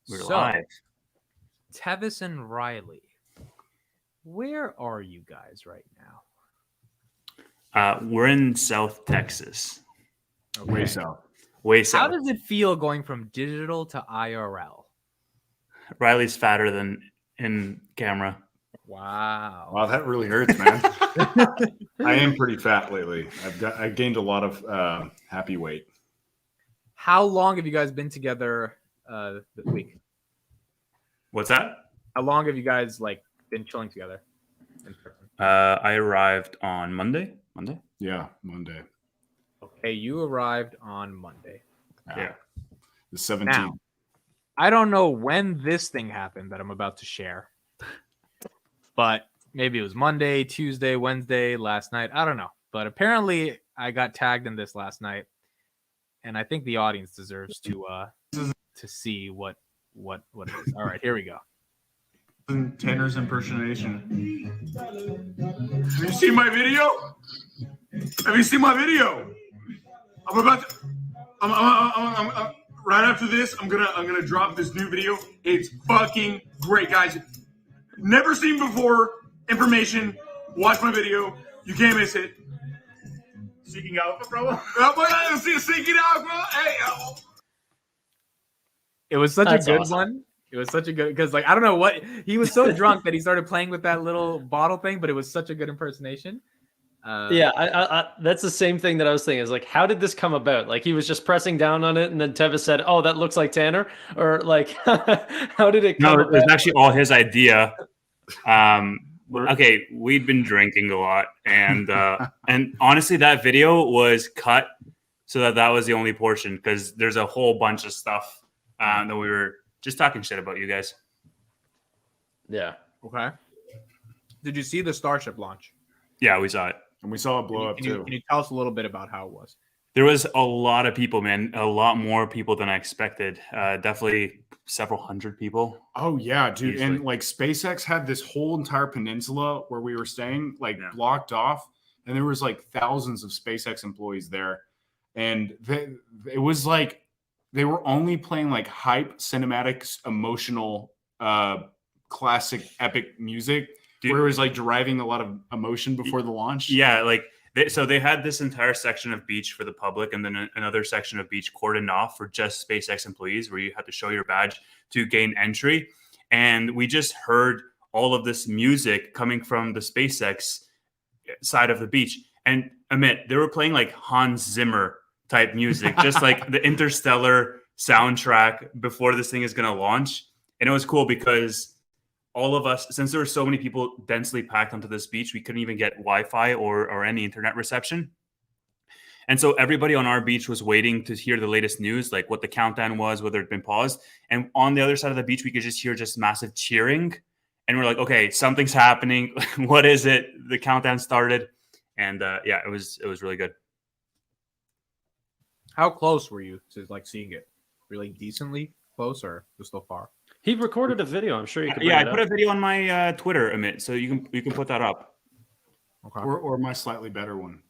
We're So, live. Tevis and Riley, where are you guys right now? We're in South Texas. Okay. Way south. Way How south. does it feel going from digital to IRL? Riley's fatter than in camera. Wow. Wow, that really hurts, man. I am pretty fat lately. I gained a lot of happy weight. How long have you guys been together this week? What's that? How long have you guys been chilling together? I arrived on Monday. Yeah, Monday. Okay, you arrived on Monday. Yeah. The 17th. Now, I don't know when this thing happened that I'm about to share, but maybe it was Monday, Tuesday, Wednesday, last night. I don't know. But apparently I got tagged in this last night, and I think the audience deserves to see what it is. All right, here we go. Tanner's impersonation. Have you seen my video? Have you seen my video? I'm about to. I'm right after this. I'm gonna drop this new video. It's fucking great, guys. Never seen before information. Watch my video. You can't miss it. Seeking Alpha, bro. Seeking Alpha. Hey. It was such That's a good awesome. one. It was such a good because I don't know what he was so drunk that he started playing with that little bottle thing, but it was such a good impersonation. Yeah, I that's the same thing that I was thinking. Is like, how did this come about? Like, he was just pressing down on it, and then Tevis said, "Oh, that looks like Tannor," or like, how did it come No, about? it was actually all his idea. Okay, we'd been drinking a lot, and honestly, that video was cut so that was the only portion because there's a whole bunch of stuff that we were just talking shit about you guys. Yeah. Okay. Did you see the Starship launch? Yeah, we saw it. And we saw it blow up too. Can you tell us a little bit about how it was? There was a lot of people, man. A lot more people than I expected. Definitely several hundred people. Oh yeah, dude. Easily. And like SpaceX had this whole entire peninsula where we were staying blocked off, and there was like thousands of SpaceX employees there. And it was like they were only playing like hype, cinematic, emotional, classic, epic music. Dude, where it was like deriving a lot of emotion before the launch. Yeah, so they had this entire section of beach for the public, and then another section of beach cordoned off for just SpaceX employees, where you had to show your badge to gain entry. And we just heard all of this music coming from the SpaceX side of the beach. And Amit, they were playing like Hans Zimmer type music, just like the Interstellar soundtrack before this thing is going to launch. And it was cool because all of us, since there were so many people densely packed onto this beach, we couldn't even get Wi-Fi or any internet reception. And so everybody on our beach was waiting to hear the latest news, like what the countdown was, whether it'd been paused. And on the other side of the beach, we could just hear just massive cheering. And we're like, okay, something's happening. What is it? The countdown started. And yeah, it was really good. How close were you to seeing it? Really decently close, or just so far? He recorded a video. I'm sure you could. Yeah, I put a video on my Twitter, Amit, so you can put that up. Okay. Or my slightly better one.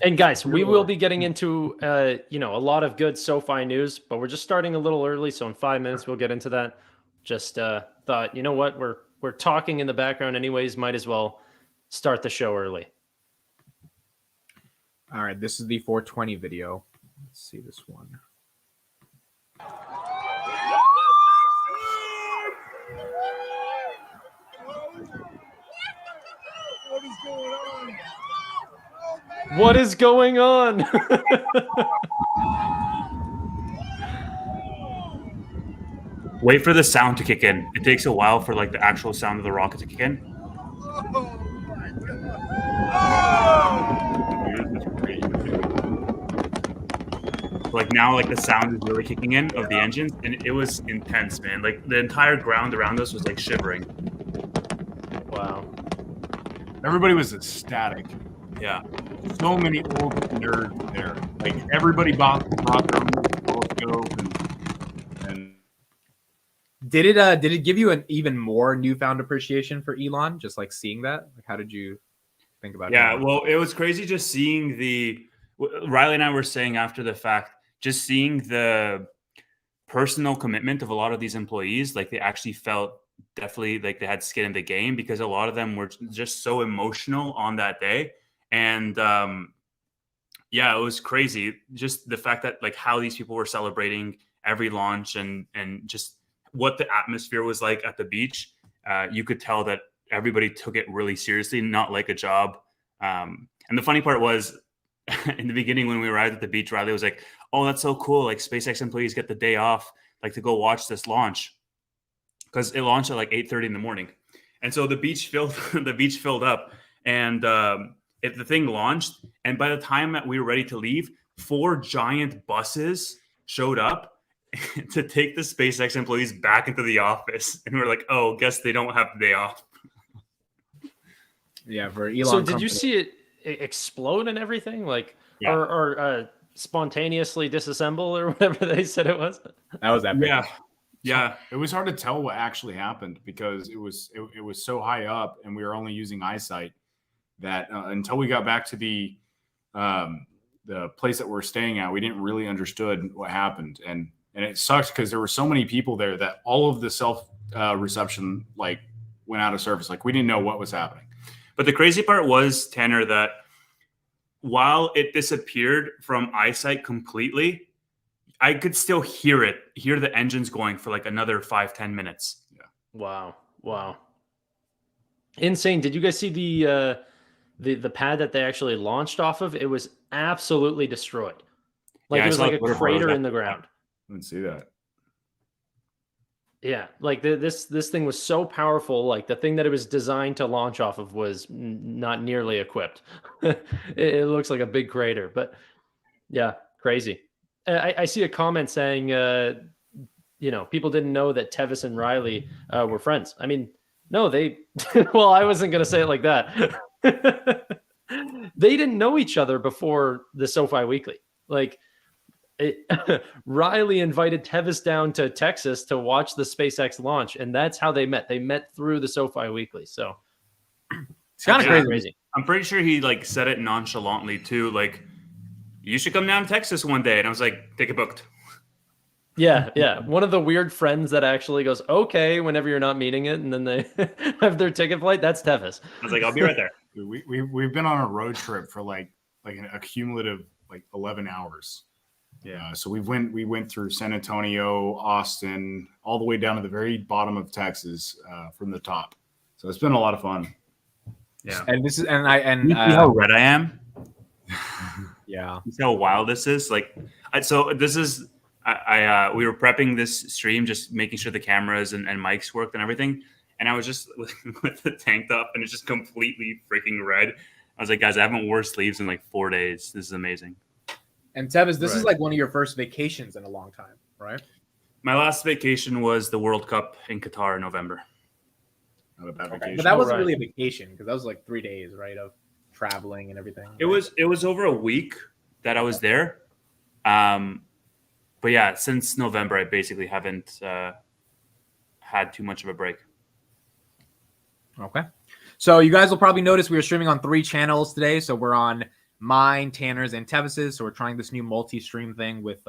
And guys, we will be getting into a lot of good SoFi news, but we're just starting a little early, so in 5 minutes we'll get into that. Just thought, you know what, we're talking in the background anyways, might as well start the show early. All right, this is the 420 video. Let's see this one. What is going on? Wait for the sound to kick in. It takes a while for the actual sound of the rocket to kick in. Now the sound is really kicking in of the engines, and it was intense, man. The entire ground around us was shivering. Wow. Everybody was ecstatic. Yeah. So many old nerds there. Everybody brought their own telescope and Did it give you an even more newfound appreciation for Elon? Just seeing that? How did you think about it? Yeah, well, it was crazy just seeing Riley and I were saying after the fact, just seeing the personal commitment of a lot of these employees. Like they actually felt definitely like they had skin in the game, because a lot of them were just so emotional on that day. And yeah, it was crazy. Just the fact that like how these people were celebrating every launch, and just what the atmosphere was like at the beach. You could tell that everybody took it really seriously, not like a job. And the funny part was, in the beginning when we arrived at the beach, Riley was like, "Oh, that's so cool! Like SpaceX employees get the day off, like to go watch this launch, because it launched at like 8:30 in the morning." And so the beach filled, the beach filled up, and the thing launched. And by the time that we were ready to leave, 4 giant buses showed up to take the SpaceX employees back into the office. And we're like, "Oh, guess they don't have the day off." Yeah, for Elon. So did you see it explode and everything, like, Yeah. or spontaneously disassemble, or whatever they said it was? That was epic. Yeah. It was hard to tell what actually happened, because it was so high up, and we were only using eyesight, that until we got back to the place that we're staying at, we didn't really understood what happened. And it sucks because there were so many people there that all of the self reception like went out of service. Like we didn't know what was happening. But the crazy part was, Tanner, that while it disappeared from eyesight completely, I could still hear the engines going for like another 5-10 minutes. Yeah. Wow. Insane. Did you guys see the pad that they actually launched off of? It was absolutely destroyed. Like it was like a crater in the ground. I didn't see that. Yeah, like this thing was so powerful. Like the thing that it was designed to launch off of was not nearly equipped. It looks like a big crater, but yeah, crazy. I see a comment saying, people didn't know that Tevis and Riley were friends. I mean, no, they. Well, I wasn't gonna say it like that. They didn't know each other before the SoFi Weekly. Like, Riley invited Tevis down to Texas to watch the SpaceX launch, and that's how they met. They met through the SoFi Weekly. So it's kind of crazy. I'm pretty sure he like said it nonchalantly too. Like, you should come down to Texas one day. And I was like, take it booked. Yeah. One of the weird friends that actually goes, okay, whenever you're not meeting it, and then they have their ticket flight. That's Tevis. I was like, I'll be right there. We've been on a road trip for like a cumulative like 11 hours. Yeah. So we went through San Antonio, Austin, all the way down to the very bottom of Texas from the top. So it's been a lot of fun. Yeah. And this is you see how red I am? Yeah. You see how wild this is? Like, so this is we were prepping this stream, just making sure the cameras and mics worked and everything. And I was just with the tank top, and it's just completely freaking red. I was like, guys, I haven't worn sleeves in like 4 days. This is amazing. And Tevis, this is like one of your first vacations in a long time, right? My last vacation was the World Cup in Qatar in November. Not a bad Okay. vacation. But that wasn't really a vacation, because that was like 3 days, right, of traveling and everything. It was over a week that I was there. But yeah, since November, I basically haven't had too much of a break. Okay. So you guys will probably notice we are streaming on 3 channels today. So we're on mine, Tanner's, and Tevis's. So we're trying this new multi-stream thing with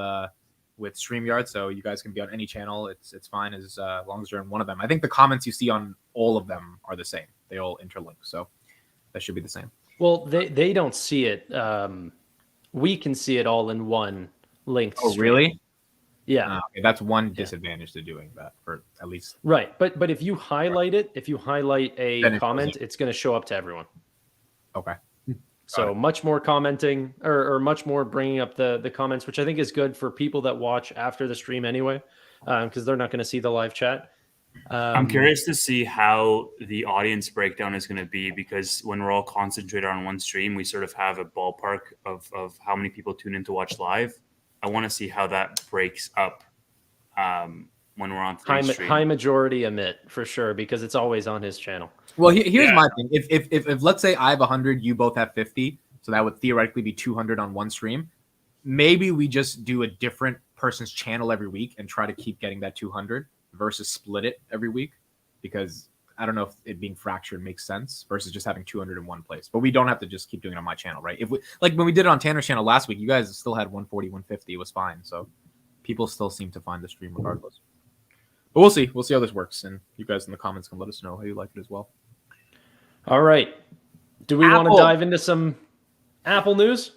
StreamYard. So you guys can be on any channel. It's fine as long as you're in one of them. I think the comments you see on all of them are the same. They all interlink. So that should be the same. Well, they don't see it. We can see it all in one linked stream. Really? Yeah. Okay. That's one disadvantage to doing that, for at least. Right. But if you highlight it, if you highlight a comment, it's going to show up to everyone. Okay. So much more commenting or much more bringing up the comments, which I think is good for people that watch after the stream anyway, because they're not going to see the live chat. I'm curious to see how the audience breakdown is going to be, because when we're all concentrated on one stream, we sort of have a ballpark of how many people tune in to watch live. I want to see how that breaks up when we're on high majority emit for sure, because it's always on his channel. Well, here's my thing. If let's say I have 100, you both have 50, so that would theoretically be 200 on one stream. Maybe we just do a different person's channel every week and try to keep getting that 200 versus split it every week, because I don't know if it being fractured makes sense versus just having 200 in one place. But we don't have to just keep doing it on my channel, right? If we, like when we did it on Tanner's channel last week, you guys still had 140, 150. It was fine. So people still seem to find the stream regardless. But we'll see. We'll see how this works, and you guys in the comments can let us know how you like it as well. All right. Do we want to dive into some Apple news?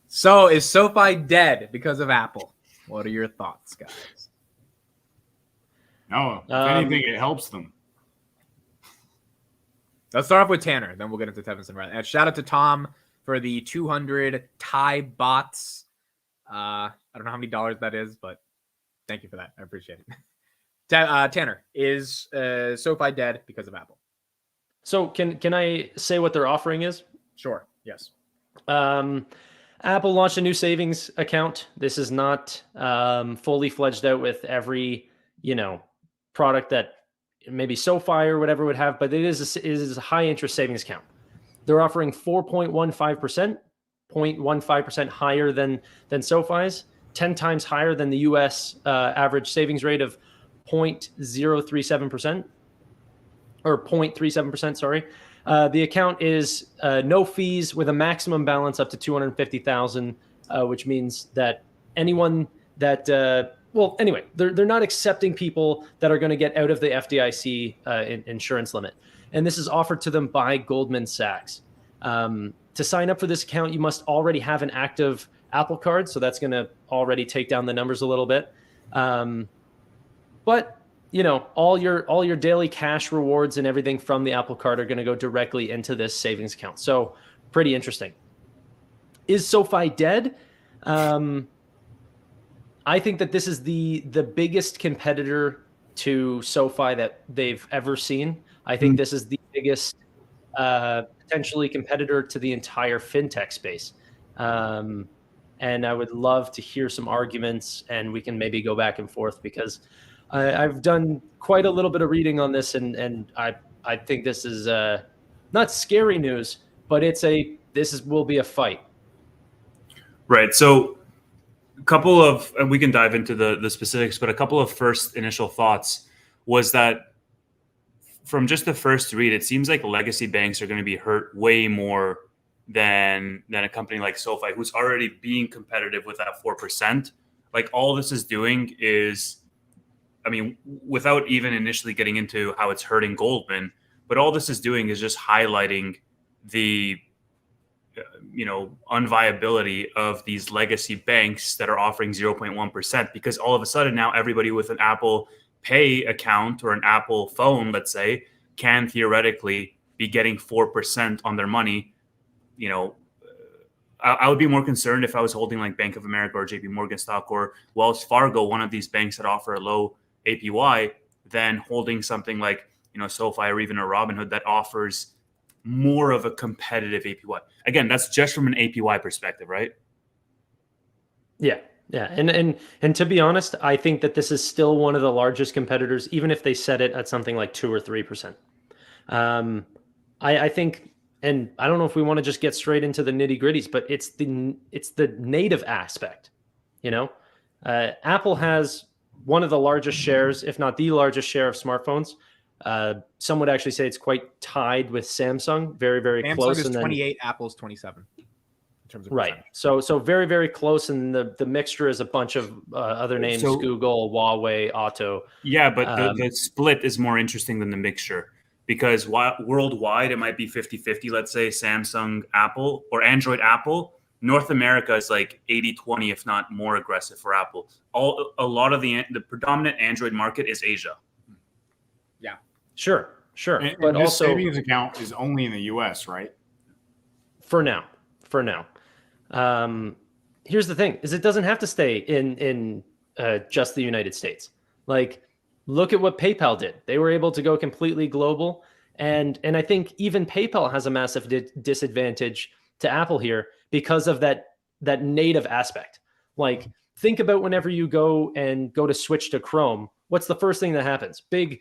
So is SoFi dead because of Apple? What are your thoughts, guys? No, if anything, it helps them. Let's start off with Tannor, then we'll get into Tevis and Riley. And shout out to Tom for the 200 Thai bots. I don't know how many dollars that is, but thank you for that. I appreciate it. Tannor, is SoFi dead because of Apple? So can I say what their offering is? Sure. Yes. Apple launched a new savings account. This is not fully fledged out with every, product that maybe SoFi or whatever would have, but it is a high interest savings account. They're offering 4.15%, 0.15% higher than SoFi's, 10 times higher than the US average savings rate of 0.037%. Or 0.37%, sorry. The account is no fees with a maximum balance up to $250,000, which means that anyone that, they're not accepting people that are going to get out of the FDIC insurance limit. And this is offered to them by Goldman Sachs. To sign up for this account, you must already have an active Apple Card, so that's going to already take down the numbers a little bit. But all your daily cash rewards and everything from the Apple Card are going to go directly into this savings account. So pretty interesting. Is SoFi dead? I think that this is the biggest competitor to SoFi that they've ever seen. I think this is the biggest potentially competitor to the entire fintech space. And I would love to hear some arguments, and we can maybe go back and forth, because I've done quite a little bit of reading on this, and I think this is not scary news, but will be a fight. Right. So a couple of, and we can dive into the specifics, but a couple of first initial thoughts was that from just the first read, it seems like legacy banks are going to be hurt way more than a company like SoFi, who's already being competitive with that 4%. Like, all this is doing is, without even initially getting into how it's hurting Goldman, but all this is doing is just highlighting the, unviability of these legacy banks that are offering 0.1%, because all of a sudden now everybody with an Apple Pay account or an Apple phone, let's say, can theoretically be getting 4% on their money. I would be more concerned if I was holding like Bank of America or JP Morgan stock or Wells Fargo, one of these banks that offer a low APY, than holding something like, SoFi or even a Robinhood that offers more of a competitive APY. Again, that's just from an APY perspective, right? Yeah. And to be honest, I think that this is still one of the largest competitors, even if they set it at something like 2 or 3%. I think, and I don't know if we want to just get straight into the nitty gritties, but it's the native aspect. Apple has one of the largest shares, if not the largest share, of smartphones. Some would actually say it's quite tied with Samsung, very, very close. Samsung is 28, Apple's 27. In terms of right. So very, very close. And the mixture is a bunch of other names, Google, Huawei, Otto. Yeah, but the split is more interesting than the mixture, because worldwide it might be 50-50, let's say Samsung, Apple, or Android, Apple. North America is like 80-20, if not more aggressive for Apple. A lot of the predominant Android market is Asia. Yeah, sure. And but this also, savings account is only in the US, right? For now. Here's the thing: is it doesn't have to stay in just the United States. Like, look at what PayPal did. They were able to go completely global, and I think even PayPal has a massive disadvantage to Apple here because of that native aspect. Like, think about whenever you go to switch to Chrome, what's the first thing that happens? Big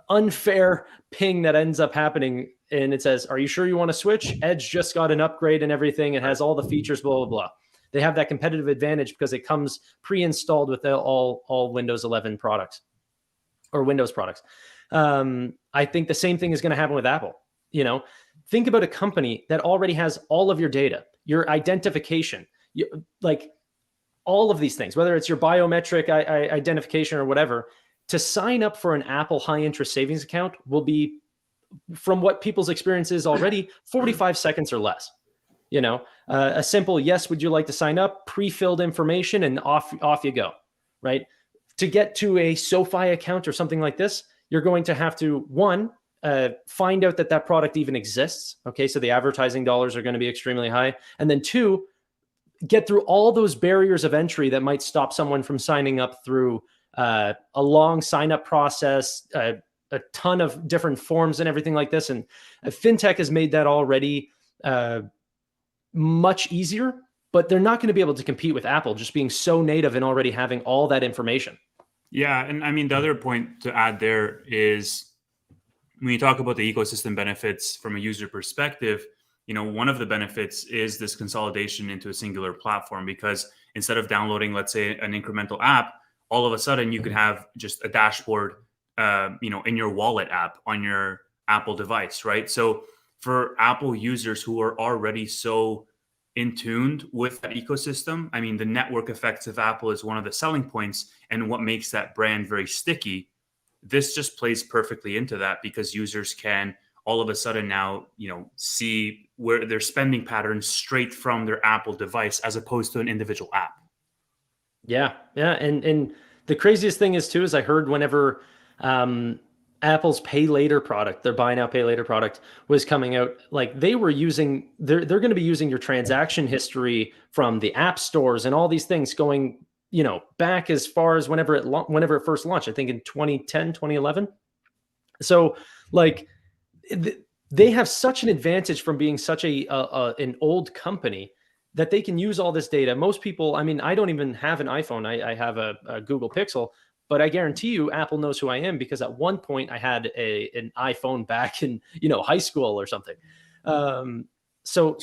unfair ping that ends up happening, and it says, "Are you sure you want to switch? Edge just got an upgrade and everything. It has all the features, blah blah blah." They have that competitive advantage because it comes pre-installed with all Windows 11 products or Windows products. I think the same thing is going to happen with Apple. Think about a company that already has all of your data, your identification. all of these things, whether it's your biometric identification or whatever, to sign up for an Apple high interest savings account will be, from what people's experience is already, 45 seconds or less. A simple yes, would you like to sign up, pre-filled information, and off you go, right? To get to a SoFi account or something like this, you're going to have to, one, find out that product even exists. Okay, so the advertising dollars are going to be extremely high. And then two, get through all those barriers of entry that might stop someone from signing up through a long sign-up process, a ton of different forms and everything like this. And Fintech has made that already much easier, but they're not going to be able to compete with Apple just being so native and already having all that information. Yeah. And I mean, the other point to add there is when you talk about the ecosystem benefits from a user perspective, one of the benefits is this consolidation into a singular platform, because instead of downloading, let's say, an incremental app, all of a sudden you could have just a dashboard, in your wallet app on your Apple device, right? So for Apple users who are already so in tuned with that ecosystem, I mean, the network effects of Apple is one of the selling points and what makes that brand very sticky. This just plays perfectly into that, because users can all of a sudden now, see where their spending patterns straight from their Apple device as opposed to an individual app. Yeah. And the craziest thing is I heard whenever Apple's Pay Later product, their buy now, pay later product, was coming out, like they were using, they're going to be using your transaction history from the app stores and all these things going, back as far as whenever it first launched, I think in 2010, 2011. So like they have such an advantage from being such an old company that they can use all this data. Most people, I mean, I don't even have an iPhone. I have a Google Pixel, but I guarantee you Apple knows who I am, because at one point I had an iPhone back in, high school or something. So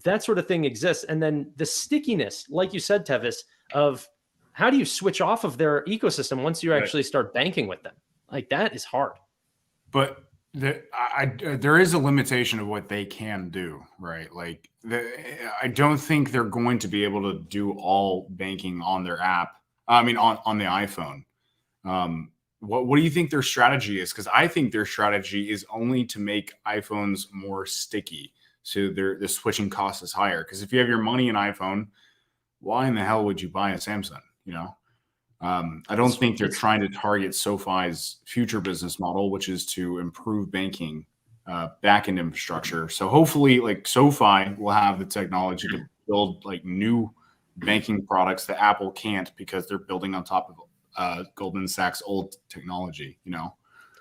that sort of thing exists. And then the stickiness, like you said, Tevis, of how do you switch off of their ecosystem once you actually start banking with them? Like that is hard. But there is a limitation of what they can do, right? Like I don't think they're going to be able to do all banking on their app. I mean, on the iPhone. What do you think their strategy is? Because I think their strategy is only to make iPhones more sticky, so the switching cost is higher. Because if you have your money in iPhone, why in the hell would you buy a Samsung? I don't think they're trying to target SoFi's future business model, which is to improve banking backend infrastructure. So hopefully, like SoFi will have the technology to build like new banking products that Apple can't, because they're building on top of Goldman Sachs' old technology.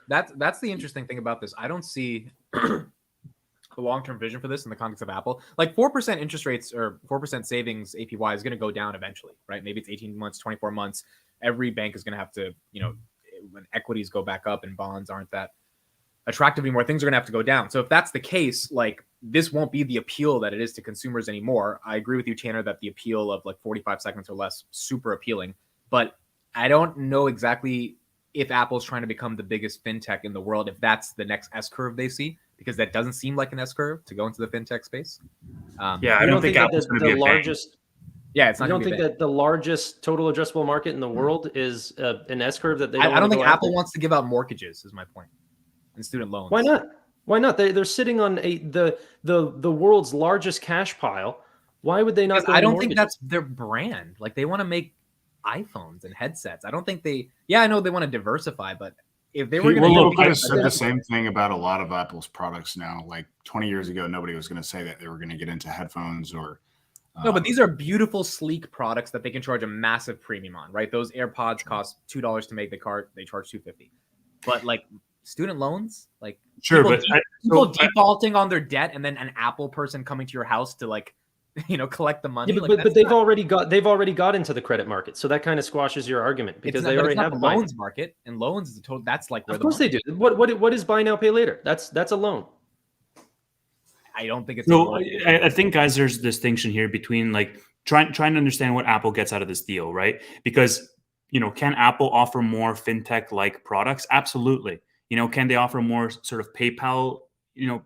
That's the interesting thing about this. I don't see the long-term vision for this in the context of Apple. Like 4% interest rates or 4% savings APY is going to go down eventually, right? Maybe it's 18 months, 24 months. Every bank is going to have to, when equities go back up and bonds aren't that attractive anymore, things are going to have to go down. So if that's the case, like this won't be the appeal that it is to consumers anymore. I agree with you, Tannor, that the appeal of like 45 seconds or less, super appealing. But I don't know exactly if Apple's trying to become the biggest fintech in the world, if that's the next S-curve they see, because that doesn't seem like an S-curve to go into the fintech space. I don't think Apple's going to be the largest. Yeah, it's not. You don't think that the largest total addressable market in the world is an S-curve that they? I don't think Apple wants to give out mortgages. Is my point. And student loans. Why not? Why not? They're sitting on the world's largest cash pile. Why would they not? I don't think that's their brand. Like they want to make iPhones and headsets. I don't think they. Yeah, I know they want to diversify, but if they were going to, could have said the same thing about a lot of Apple's products now. Like 20 years ago, nobody was going to say that they were going to get into headphones or. No, but these are beautiful, sleek products that they can charge a massive premium on, right? Those AirPods cost $2 to make the cart; they charge $250. But like student loans, like sure, people defaulting on their debt, and then an Apple person coming to your house to like, collect the money. Yeah, but they've already got into the credit market, so that kind of squashes your argument because they already have the loans market, and loans is a total. That's like where of course they do. What is buy now pay later? That's a loan. I don't think it's. So I think, guys, there's a distinction here between like trying to understand what Apple gets out of this deal, right? Because can Apple offer more fintech-like products? Absolutely. Can they offer more sort of PayPal,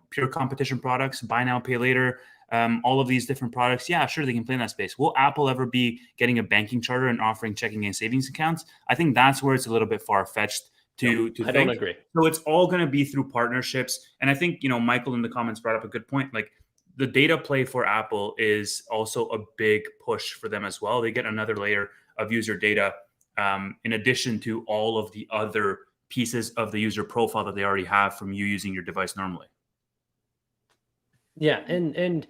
pure competition products, buy now, pay later, all of these different products, yeah, sure, they can play in that space. Will Apple ever be getting a banking charter and offering checking and savings accounts? I think that's where it's a little bit far-fetched to think. I don't agree. So it's all going to be through partnerships. And I think, Michael in the comments brought up a good point. Like, the data play for Apple is also a big push for them as well. They get another layer of user data in addition to all of the other pieces of the user profile that they already have from you using your device normally. Yeah, and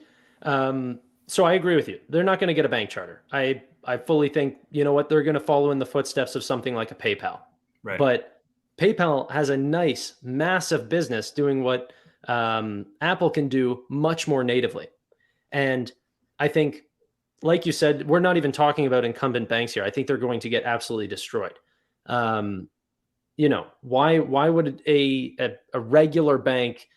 so I agree with you. They're not going to get a bank charter. I fully think, they're going to follow in the footsteps of something like a PayPal. Right. But PayPal has a nice, massive business doing what Apple can do much more natively. And I think, like you said, we're not even talking about incumbent banks here. I think they're going to get absolutely destroyed. Why would a regular bank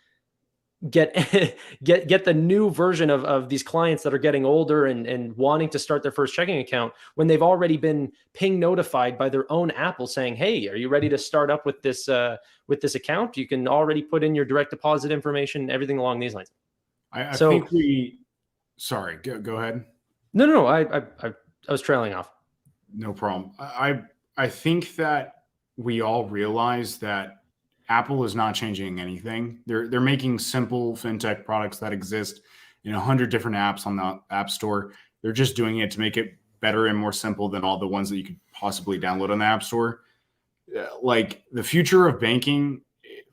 get the new version of these clients that are getting older and wanting to start their first checking account when they've already been ping notified by their own Apple saying, hey, are you ready to start up with this account? You can already put in your direct deposit information, everything along these lines. I think sorry, go ahead. No, I was trailing off. No problem. I think that we all realize that Apple is not changing anything. They're making simple fintech products that exist in 100 different apps on the App Store. They're just doing it to make it better and more simple than all the ones that you could possibly download on the App Store. Like, the future of banking,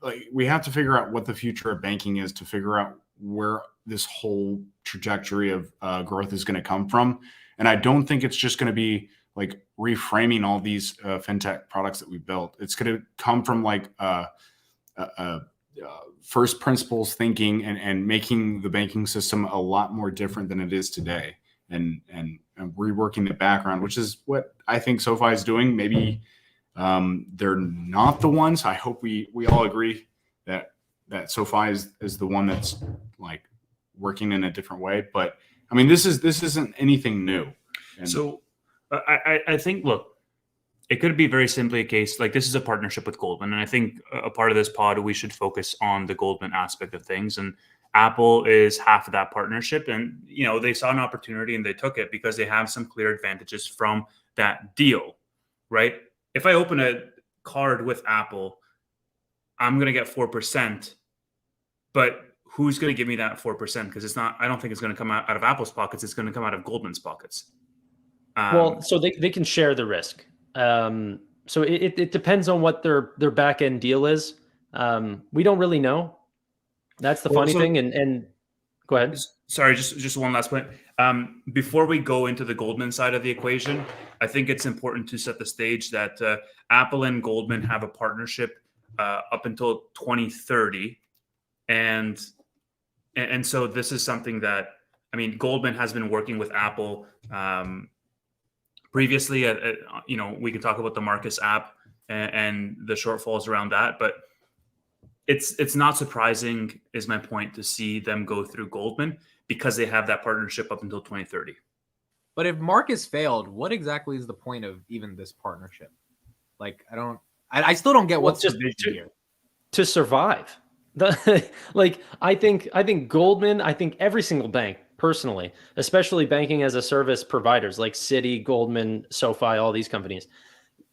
like, we have to figure out what the future of banking is to figure out where this whole trajectory of growth is going to come from. And I don't think it's just going to be like reframing all these fintech products that we built. It's going to come from like first principles thinking and making the banking system a lot more different than it is today, and reworking the background, which is what I think SoFi is doing. Maybe they're not the ones. I hope we all agree that SoFi is the one that's like working in a different way. But I mean, this isn't anything new. And so I think, look, it could be very simply a case like this is a partnership with Goldman. And I think a part of this pod, we should focus on the Goldman aspect of things. And Apple is half of that partnership. And, they saw an opportunity and they took it because they have some clear advantages from that deal, right? If I open a card with Apple, I'm going to get 4%, but who's going to give me that 4%? Because I don't think it's going to come out of Apple's pockets. It's going to come out of Goldman's pockets. So they can share the risk. So it depends on what their back end deal is. We don't really know. That's the funny thing. And go ahead. Sorry, just one last point. Before we go into the Goldman side of the equation, I think it's important to set the stage that Apple and Goldman have a partnership up until 2030, and so this is something that, I mean, Goldman has been working with Apple. Previously, we can talk about the Marcus app and the shortfalls around that, but it's not surprising, is my point, to see them go through Goldman because they have that partnership up until 2030. But if Marcus failed, what exactly is the point of even this partnership? Like, I still don't get what's the vision here. To survive. I think Goldman, I think every single bank, personally, especially banking as a service providers like Citi, Goldman, SoFi, all these companies,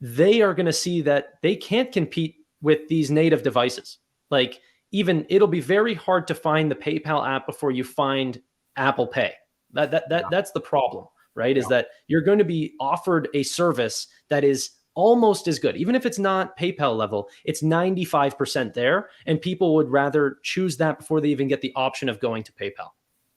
they are going to see that they can't compete with these native devices. Like, even it'll be very hard to find the PayPal app before you find Apple Pay. That's the problem, right? Is that you're going to be offered a service that is almost as good. Even if it's not PayPal level, it's 95% there, and people would rather choose that before they even get the option of going to PayPal.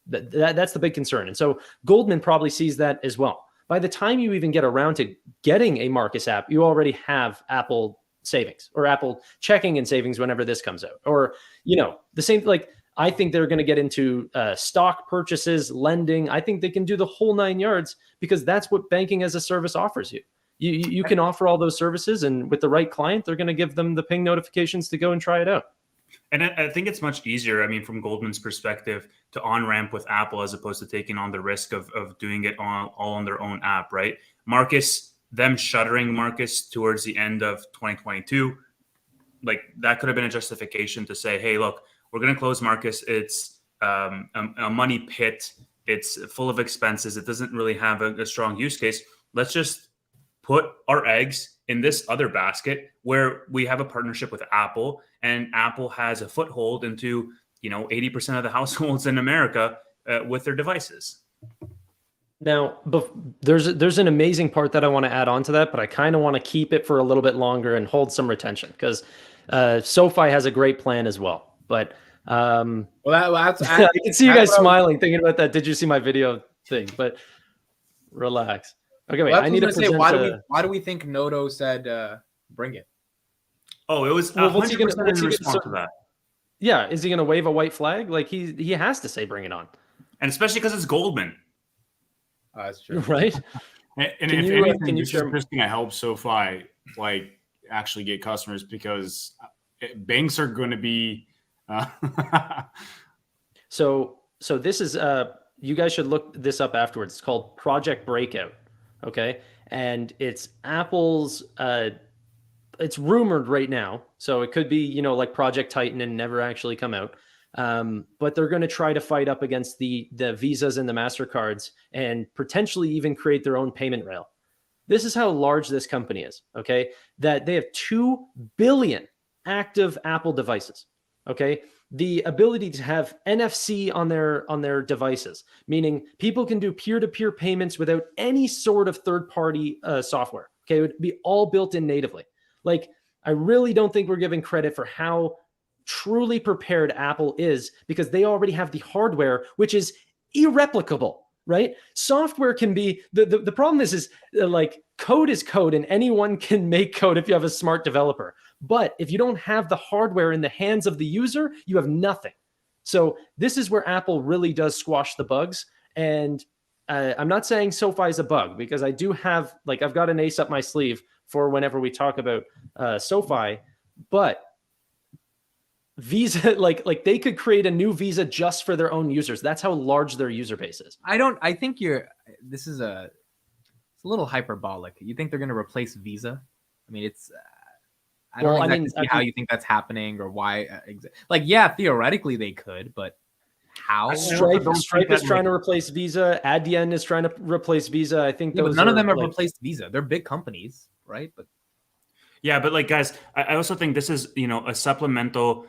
That's the big concern. And so Goldman probably sees that as well. By the time you even get around to getting a Marcus app, you already have Apple Savings or Apple Checking and Savings whenever this comes out. Or, the same, like, I think they're going to get into stock purchases, lending. I think they can do the whole 9 yards because that's what banking as a service offers you. You can offer all those services, and with the right client, they're going to give them the ping notifications to go and try it out. And I think it's much easier, I mean, from Goldman's perspective, to on-ramp with Apple as opposed to taking on the risk of doing it all on their own app, right? Marcus, them shuttering Marcus towards the end of 2022, like, that could have been a justification to say, hey, look, we're going to close Marcus. It's a money pit. It's full of expenses. It doesn't really have a strong use case. Let's just put our eggs in this other basket where we have a partnership with Apple, and Apple has a foothold into 80% of the households in America with their devices. Now, there's an amazing part that I want to add on to that, but I kind of want to keep it for a little bit longer and hold some retention because SoFi has a great plan as well. But that's I can see you guys smiling thinking about that. Did you see my video thing? But relax. Okay, wait. I need to present. Why do we think Noto said bring it? Oh, it was 100% in response to that. Yeah, is he going to wave a white flag? Like he has to say bring it on, and especially because it's Goldman. That's true, right? And if anything, this is just going to help SoFi actually get customers because banks are going to be. So this is you guys should look this up afterwards. It's called Project Breakout. Okay, and it's Apple's. It's rumored right now, so it could be like Project Titan and never actually come out. But they're going to try to fight up against the Visas and the MasterCards and potentially even create their own payment rail. This is how large this company is, okay? That they have 2 billion active Apple devices, okay? The ability to have NFC on their devices, meaning people can do peer-to-peer payments without any sort of third-party software, okay? It would be all built in natively. Like, I really don't think we're giving credit for how truly prepared Apple is because they already have the hardware, which is irreplicable, right? Software can be, the problem is like code is code and anyone can make code if you have a smart developer. But if you don't have the hardware in the hands of the user, you have nothing. So this is where Apple really does squash the bugs. And I'm not saying SoFi is a bug because I do have, I've got an ace up my sleeve for whenever we talk about SoFi, but Visa, like they could create a new Visa just for their own users. That's how large their user base is. I think this is it's a little hyperbolic. You think they're going to replace Visa? I mean, I don't see how you think that's happening or why. Theoretically they could, but how? Stripe is trying to replace Visa. Adyen is trying to replace Visa. I think but none of them have replaced Visa. They're big companies, right? But guys, I also think this is a supplemental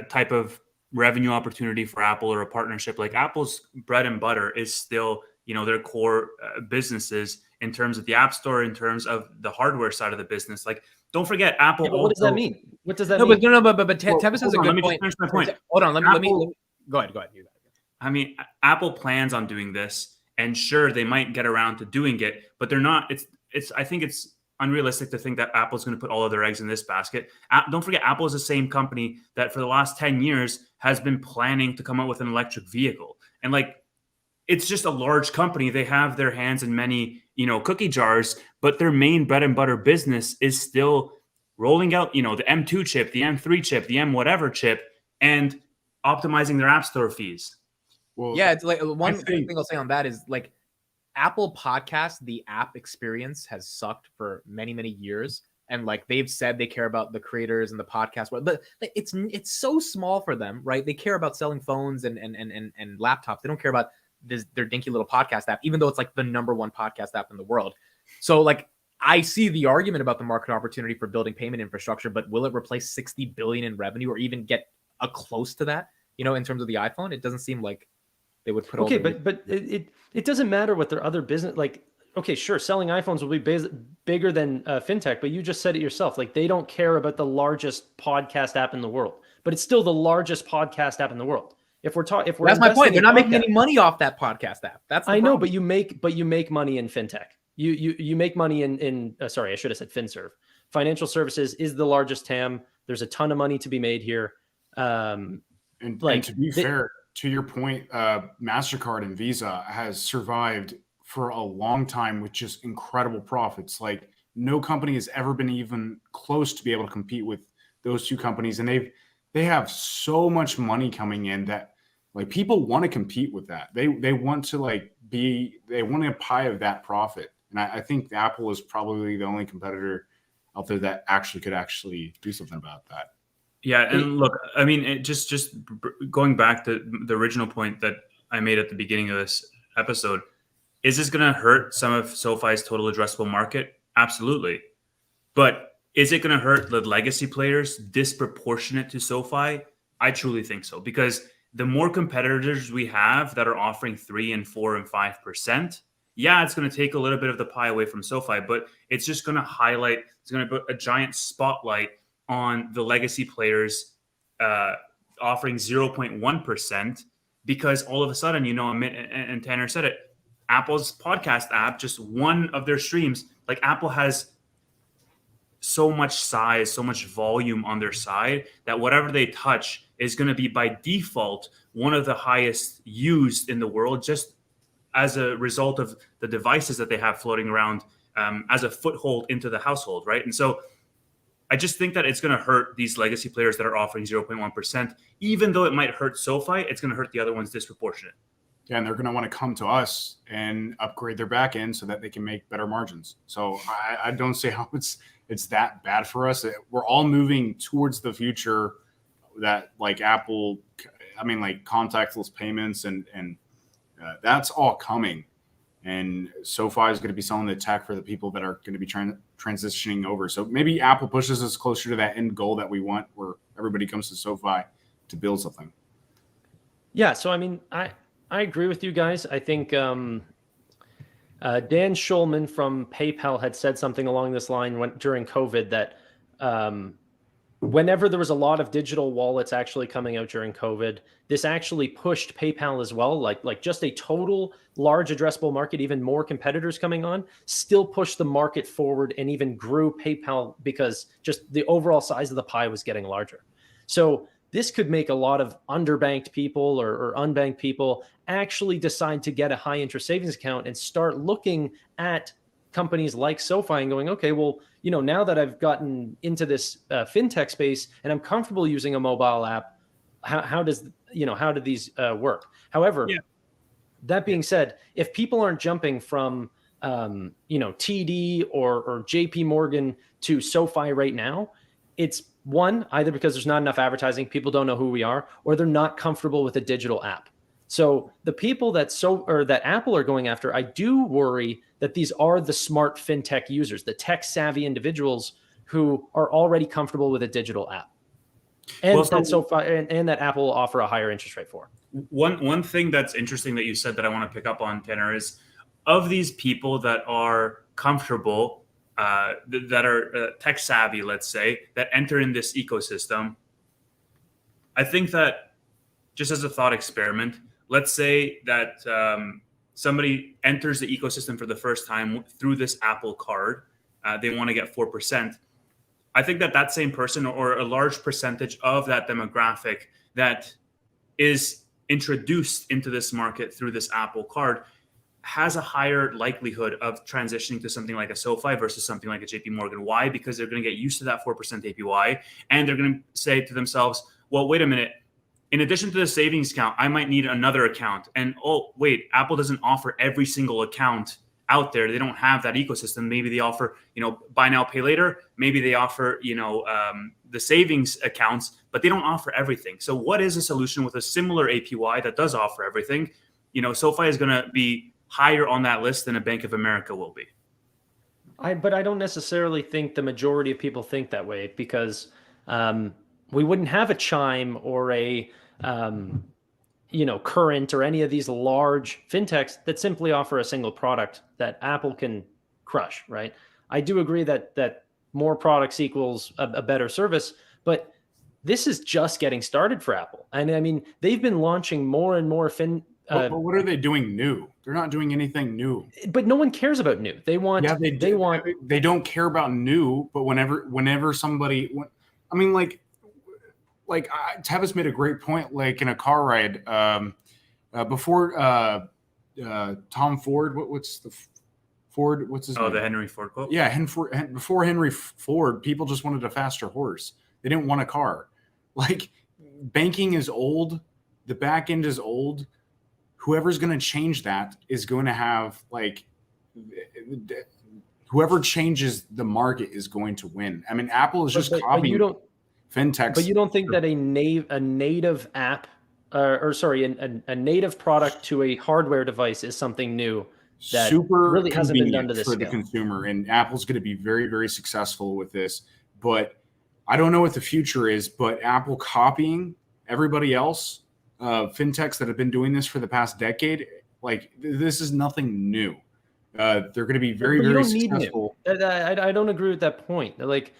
type of revenue opportunity for Apple or a partnership. Like Apple's bread and butter is still their core businesses in terms of the App Store, in terms of the hardware side of the business. Like, don't forget Apple. Yeah, what does that mean? What does that mean? But Tevis has a good point. Finish my point. Hold on, let me go ahead. I mean, Apple plans on doing this, and sure, they might get around to doing it, but they're not. I think it's unrealistic to think that Apple's going to put all of their eggs in this basket. Don't forget, Apple is the same company that for the last 10 years has been planning to come out with an electric vehicle. And it's just a large company. They have their hands in many, cookie jars, but their main bread and butter business is still rolling out, the M2 chip, the M3 chip, the M whatever chip, and optimizing their App Store fees. Well, yeah, it's one thing I'll say on that is Apple Podcast, the app experience has sucked for many, many years. And they've said they care about the creators and the podcast, but it's so small for them, right? They care about selling phones and laptops. They don't care about their dinky little podcast app, even though it's the number one podcast app in the world. So I see the argument about the market opportunity for building payment infrastructure, but will it replace 60 billion in revenue or even get close to that? In terms of the iPhone, it doesn't seem like they would put. Okay, but it doesn't matter what their other business Okay, sure, selling iPhones will be bigger than Fintech, but you just said it yourself. They don't care about the largest podcast app in the world, but it's still the largest podcast app in the world. If we're that's my point. They're not making any money off that podcast app. That's the I know, problem. but you make money in Fintech. You make money in sorry, I should have said FinServe. Financial services is the largest TAM. There's a ton of money to be made here. And to be fair, to your point, MasterCard and Visa has survived for a long time with just incredible profits. No company has ever been even close to be able to compete with those two companies. And they have so much money coming in that people want to compete with that. They want to they want a pie of that profit. And I think Apple is probably the only competitor out there that could actually do something about that. Yeah, and look, I mean, just going back to the original point that I made at the beginning of this episode, is this going to hurt some of SoFi's total addressable market? Absolutely. But is it going to hurt the legacy players disproportionate to SoFi? I truly think so, because the more competitors we have that are offering 3 and 4 and 5%, yeah, it's going to take a little bit of the pie away from SoFi, but it's just going to highlight, it's going to put a giant spotlight on the legacy players offering 0.1%, because all of a sudden, Amit and Tannor said it, Apple's podcast app, just one of their streams, like Apple has so much size, so much volume on their side that whatever they touch is going to be by default one of the highest used in the world, just as a result of the devices that they have floating around as a foothold into the household, right? And so I just think that it's going to hurt these legacy players that are offering 0.1%. Even though it might hurt SoFi, it's going to hurt the other ones disproportionate. Yeah, and they're going to want to come to us and upgrade their back end so that they can make better margins. So I don't see how it's that bad for us. We're all moving towards the future that, like Apple, I mean, like contactless payments and that's all coming. And SoFi is going to be selling the tech for the people that are going to be transitioning over. So maybe Apple pushes us closer to that end goal that we want, where everybody comes to SoFi to build something. Yeah, so I mean, I agree with you guys. I think Dan Schulman from PayPal had said something along this line during COVID that whenever there was a lot of digital wallets actually coming out during COVID, this actually pushed PayPal as well. Like just a total large addressable market, even more competitors coming on, still pushed the market forward and even grew PayPal because just the overall size of the pie was getting larger. So this could make a lot of underbanked people or unbanked people actually decide to get a high interest savings account and start looking at companies like SoFi and going, okay, well, now that I've gotten into this fintech space and I'm comfortable using a mobile app, how do these work? However, that being said, if people aren't jumping from TD or JP Morgan to SoFi right now, it's one, either because there's not enough advertising, people don't know who we are, or they're not comfortable with a digital app. So the people that Apple are going after, I do worry that these are the smart fintech users, the tech savvy individuals who are already comfortable with a digital app, and that Apple will offer a higher interest rate for. One thing that's interesting that you said that I want to pick up on, Tannor, is of these people that are comfortable, that are tech savvy, let's say, that enter in this ecosystem. I think that just as a thought experiment, let's say that somebody enters the ecosystem for the first time through this Apple card. They want to get 4%. I think that same person, or a large percentage of that demographic that is introduced into this market through this Apple card, has a higher likelihood of transitioning to something like a SoFi versus something like a JP Morgan. Why? Because they're going to get used to that 4% APY, and they're going to say to themselves, well, wait a minute. In addition to the savings account, I might need another account. And oh, wait, Apple doesn't offer every single account out there. They don't have that ecosystem. Maybe they offer, buy now, pay later. Maybe they offer, the savings accounts, but they don't offer everything. So what is a solution with a similar APY that does offer everything? SoFi is going to be higher on that list than a Bank of America will be. But I don't necessarily think the majority of people think that way, because we wouldn't have a Chime or a Current or any of these large fintechs that simply offer a single product that Apple can crush, right? I do agree that more products equals a better service, but this is just getting started for Apple. And I mean, they've been launching more and more but what are they doing new? They're not doing anything new. But no one cares about new. They want. Yeah, they don't care about new. But whenever somebody, Tevis made a great point, like in a car ride before Tom Ford. What's the Ford? What's his name? Oh, the Henry Ford quote. Yeah, before Henry Ford, people just wanted a faster horse. They didn't want a car. Like, banking is old. The back end is old. Whoever's going to change that is going to have, whoever changes the market is going to win. I mean, Apple is just copying. fintechs. But you don't think that a native app, a native product to a hardware device is something new that super really hasn't been done to convenient this for the scale? consumer, and Apple's going to be very, very successful with this. But I don't know what the future is, but Apple copying everybody else, fintechs that have been doing this for the past decade, like this is nothing new. They're going to be very, very successful. I don't agree with that point. Like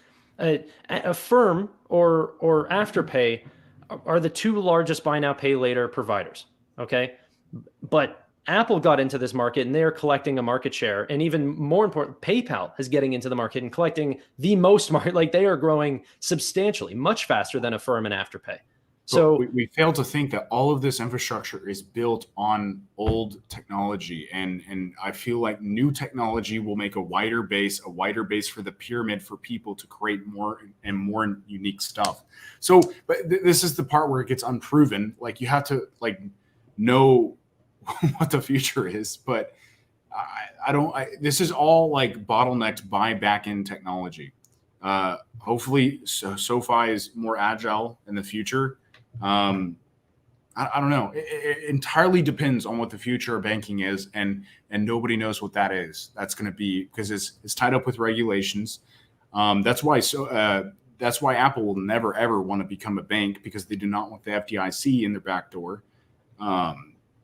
Affirm or Afterpay are the two largest buy now pay later providers. Okay, but Apple got into this market and they're collecting a market share, and even more important, PayPal is getting into the market and collecting the most market. Like they are growing substantially, much faster than Affirm and Afterpay. So we fail to think that all of this infrastructure is built on old technology, and I feel like new technology will make a wider base for the pyramid for people to create more and more unique stuff. So, but this is the part where it gets unproven. Like you have to know what the future is, but this is all like bottlenecked by backend technology. Hopefully, SoFi is more agile in the future. I don't know. It entirely depends on what the future of banking is, and nobody knows what that is. That's going to be because it's tied up with regulations. That's why Apple will never ever want to become a bank, because they do not want the FDIC in their back door.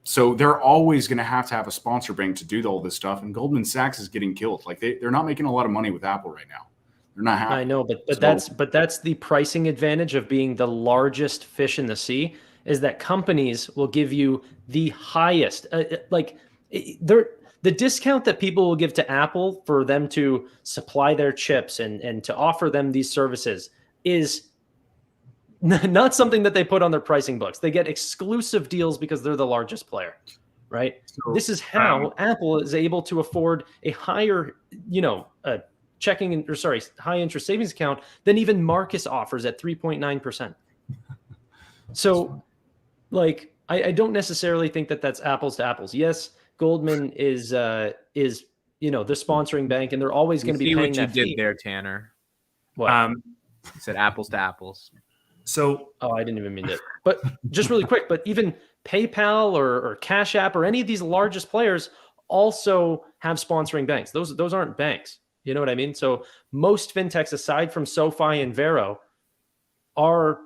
So they're always going to have a sponsor bank to do all this stuff. And Goldman Sachs is getting killed. Like they're not making a lot of money with Apple right now. They're not happy. I know, but that's the pricing advantage of being the largest fish in the sea, is that companies will give you the highest, the discount that people will give to Apple for them to supply their chips and to offer them these services is not something that they put on their pricing books. They get exclusive deals because they're the largest player, right? So, this is how Apple is able to afford a higher, high interest savings account than even Marcus offers at 3.9%. So, like, I don't necessarily think that that's apples to apples. Yes, Goldman is the sponsoring bank, and they're always going to be paying that fee. What you did there, Tanner? What? You said apples to apples. So, I didn't even mean that. But just really quick, but even PayPal or Cash App or any of these largest players also have sponsoring banks. Those aren't banks. You know what I mean? So most fintechs, aside from SoFi and Vero, are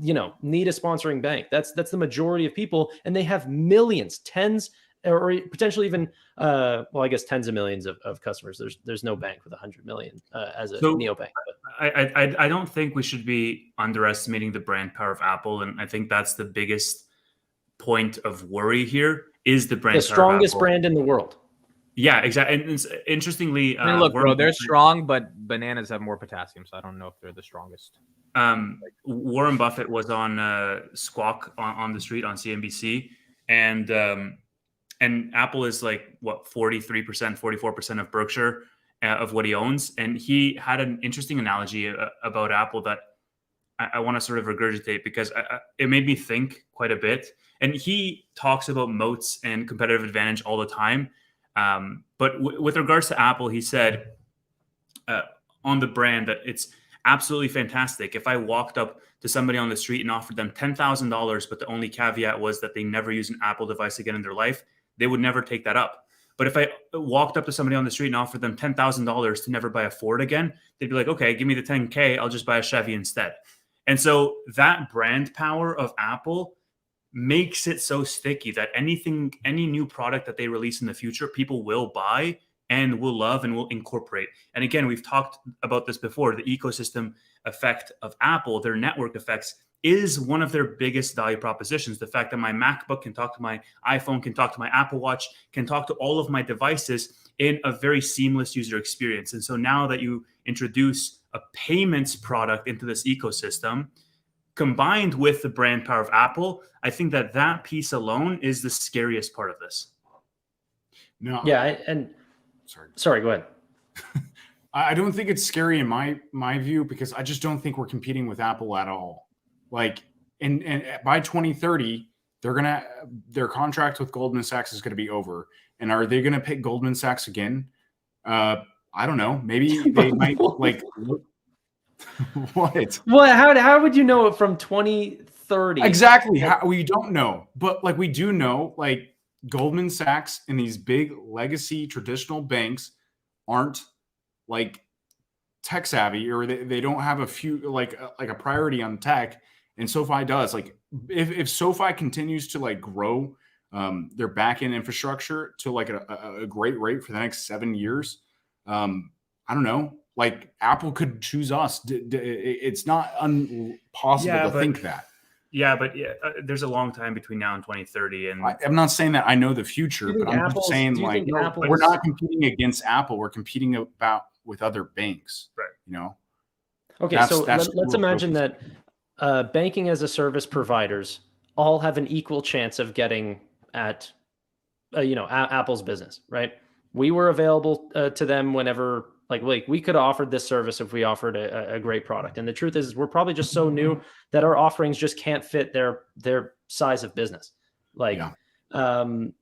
need a sponsoring bank. That's the majority of people, and they have millions, tens, or potentially even I guess tens of millions of customers. There's no bank with 100 million as a neobank. I don't think we should be underestimating the brand power of Apple, and I think that's the biggest point of worry here is the brand. The strongest brand in the world. Yeah, exactly. And interestingly, I mean, look, bro, they're strong, but bananas have more potassium, so I don't know if they're the strongest. Warren Buffett was on Squawk on the Street on CNBC, and Apple is like 43%, 44% of Berkshire of what he owns, and he had an interesting analogy about Apple that I want to sort of regurgitate because it made me think quite a bit. And he talks about moats and competitive advantage all the time. But with regards to Apple, he said on the brand that it's absolutely fantastic. If I walked up to somebody on the street and offered them $10,000, but the only caveat was that they never use an Apple device again in their life, they would never take that up. But if I walked up to somebody on the street and offered them $10,000 to never buy a Ford again, they'd be like, okay, give me the $10K. I'll just buy a Chevy instead. And so that brand power of Apple makes it so sticky that any new product that they release in the future, people will buy and will love and will incorporate. And again, we've talked about this before, the ecosystem effect of Apple, their network effects is one of their biggest value propositions. The fact that my MacBook can talk to my iPhone, can talk to my Apple Watch, can talk to all of my devices in a very seamless user experience. And so now that you introduce a payments product into this ecosystem, combined with the brand power of Apple, I think that piece alone is the scariest part of this. No. Yeah, sorry, go ahead. I don't think it's scary in my view, because I just don't think we're competing with Apple at all. Like, and by 2030, their contract with Goldman Sachs is going to be over. And are they going to pick Goldman Sachs again? I don't know. Maybe they might What? Well, how would you know it from 2030? Exactly. We don't know, but like we do know, like Goldman Sachs and these big legacy traditional banks aren't like tech savvy, or they don't have a few like a priority on tech, and SoFi does. Like if SoFi continues to like grow their backend infrastructure to like a great rate for the next 7 years, I don't know. Like Apple could choose us. It's not impossible to think that. Yeah, but there's a long time between now and 2030, and I'm not saying that I know the future, but I'm just saying like we're not competing against Apple. We're competing with other banks, right? You know. Okay, so let's imagine that banking as a service providers all have an equal chance of getting at Apple's business, right? We were available to them whenever. Like we could have offered this service if we offered a great product. And the truth is we're probably just so new that our offerings just can't fit their size of business. Like, and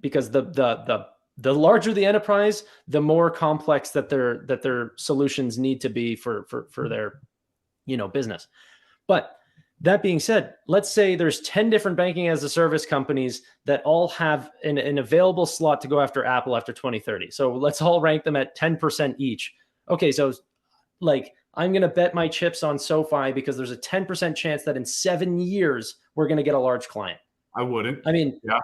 because the larger the enterprise, the more complex that their solutions need to be for their, business. But that being said, let's say there's 10 different banking as a service companies that all have an available slot to go after Apple after 2030. So let's all rank them at 10% each. Okay, so like I'm going to bet my chips on SoFi because there's a 10% chance that in 7 years we're going to get a large client. I wouldn't. I mean, yeah.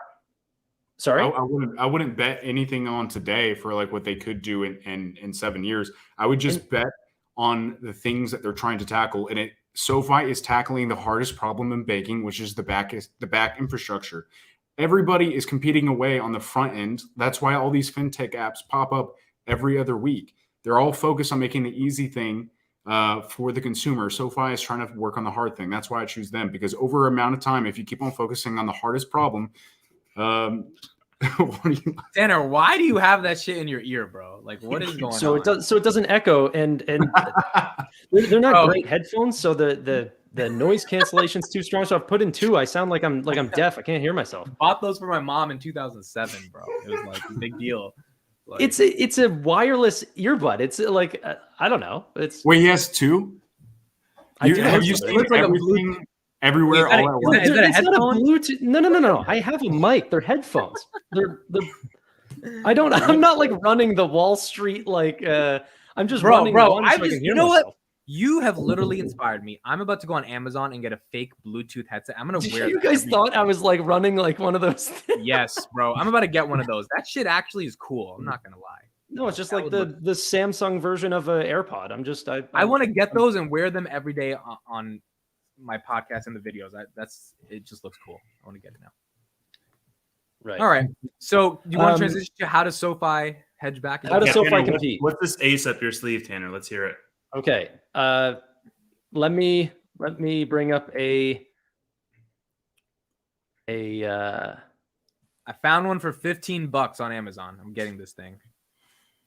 Sorry, I wouldn't bet anything on today for like what they could do in 7 years. I would just bet on the things that they're trying to tackle, and SoFi is tackling the hardest problem in banking, which is the back infrastructure. Everybody is competing away on the front end. That's why all these fintech apps pop up every other week. They're all focused on making the easy thing for the consumer. SoFi is trying to work on the hard thing. That's why I choose them, because over amount of time, if you keep on focusing on the hardest problem, Tannor, why do you have that shit in your ear, bro? Like, what is going on? So it doesn't echo, and they're not great headphones, so the noise cancellation's too strong. So I've put in 2. I sound like I'm deaf. I can't hear myself. Bought those for my mom in 2007, bro. It was like a big deal. Like, it's a wireless earbud. It's like I don't know. Wait, he has 2? Have you seen everything everywhere all at once? It's not a Bluetooth. No. I have a mic. They're headphones. I'm not like running the Wall Street like I'm just running one so I can hear myself. What? You have literally inspired me. I'm about to go on Amazon and get a fake Bluetooth headset. I'm gonna wear. You guys thought I was like running like one of those things? Yes, bro. I'm about to get one of those. That shit actually is cool. I'm not gonna lie. No, it's just like the Samsung version of an AirPod. I want to get those and wear them every day on my podcast and the videos. It just looks cool. I want to get it now. Right. All right. So you want to transition to how does SoFi hedge back? How does SoFi compete? What's this ace up your sleeve, Tannor? Let's hear it. Okay. Let me bring up I found one for $15 on Amazon. I'm getting this thing.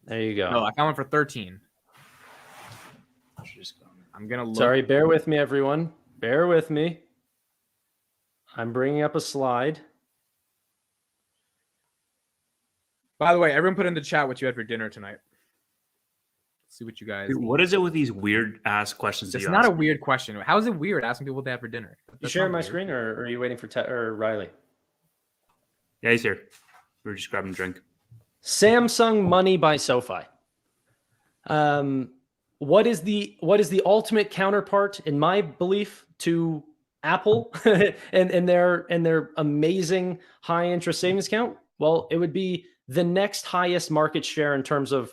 There you go. No, I found one for 13. I'm gonna look. Sorry, bear with me, everyone. Bear with me. I'm bringing up a slide. By the way, everyone put in the chat what you had for dinner tonight. Let's see what you guys. Dude, what is it with these weird ass questions? It's not a weird question. How is it weird asking people what they have for dinner? You sharing my screen, or are you waiting for or Riley? Yeah, he's here. We were just grabbing a drink. Samsung Money by SoFi. What is the ultimate counterpart, in my belief, to Apple and their amazing high interest savings account? Well, it would be the next highest market share in terms of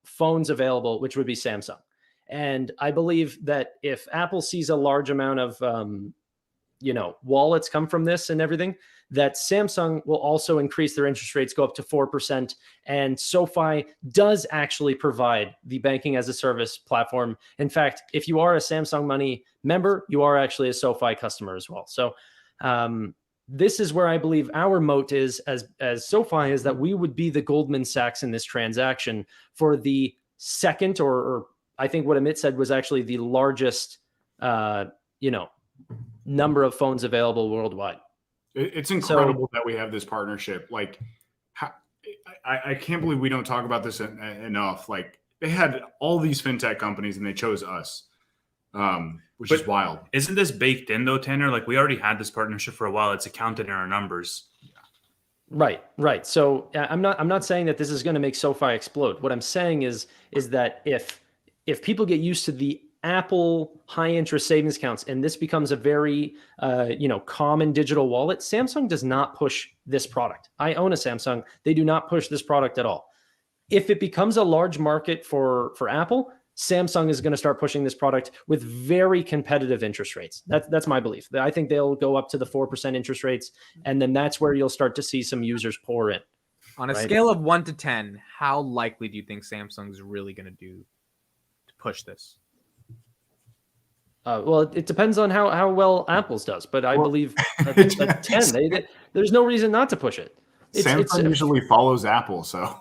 phones available, which would be Samsung. And I believe that if Apple sees a large amount of wallets come from this and everything, that Samsung will also increase their interest rates, go up to 4%. And SoFi does actually provide the banking as a service platform. In fact, if you are a Samsung Money member, you are actually a SoFi customer as well. So this is where I believe our moat is as SoFi, is that we would be the Goldman Sachs in this transaction for the second, or I think what Amit said was actually the largest, number of phones available worldwide. It's incredible that we have this partnership. Like, I can't believe we don't talk about this enough. Like, they had all these fintech companies and they chose us, which is wild. Isn't this baked in though, Tanner? Like we already had this partnership for a while. It's accounted in our numbers. Right. So I'm not saying that this is going to make SoFi explode. What I'm saying is that if people get used to the Apple high interest savings accounts and this becomes a very common digital wallet, Samsung does not push this product. I own a Samsung. They do not push this product at all. If it becomes a large market for Apple, Samsung is going to start pushing this product with very competitive interest rates. That's my belief. I think they'll go up to the 4% interest rates, and then that's where you'll start to see some users pour in. On a scale of 1 to 10, how likely do you think Samsung's really going to do to push this? Well, it depends on how well Apple's does, but I believe at 10, there's no reason not to push it. Samsung usually follows Apple, so...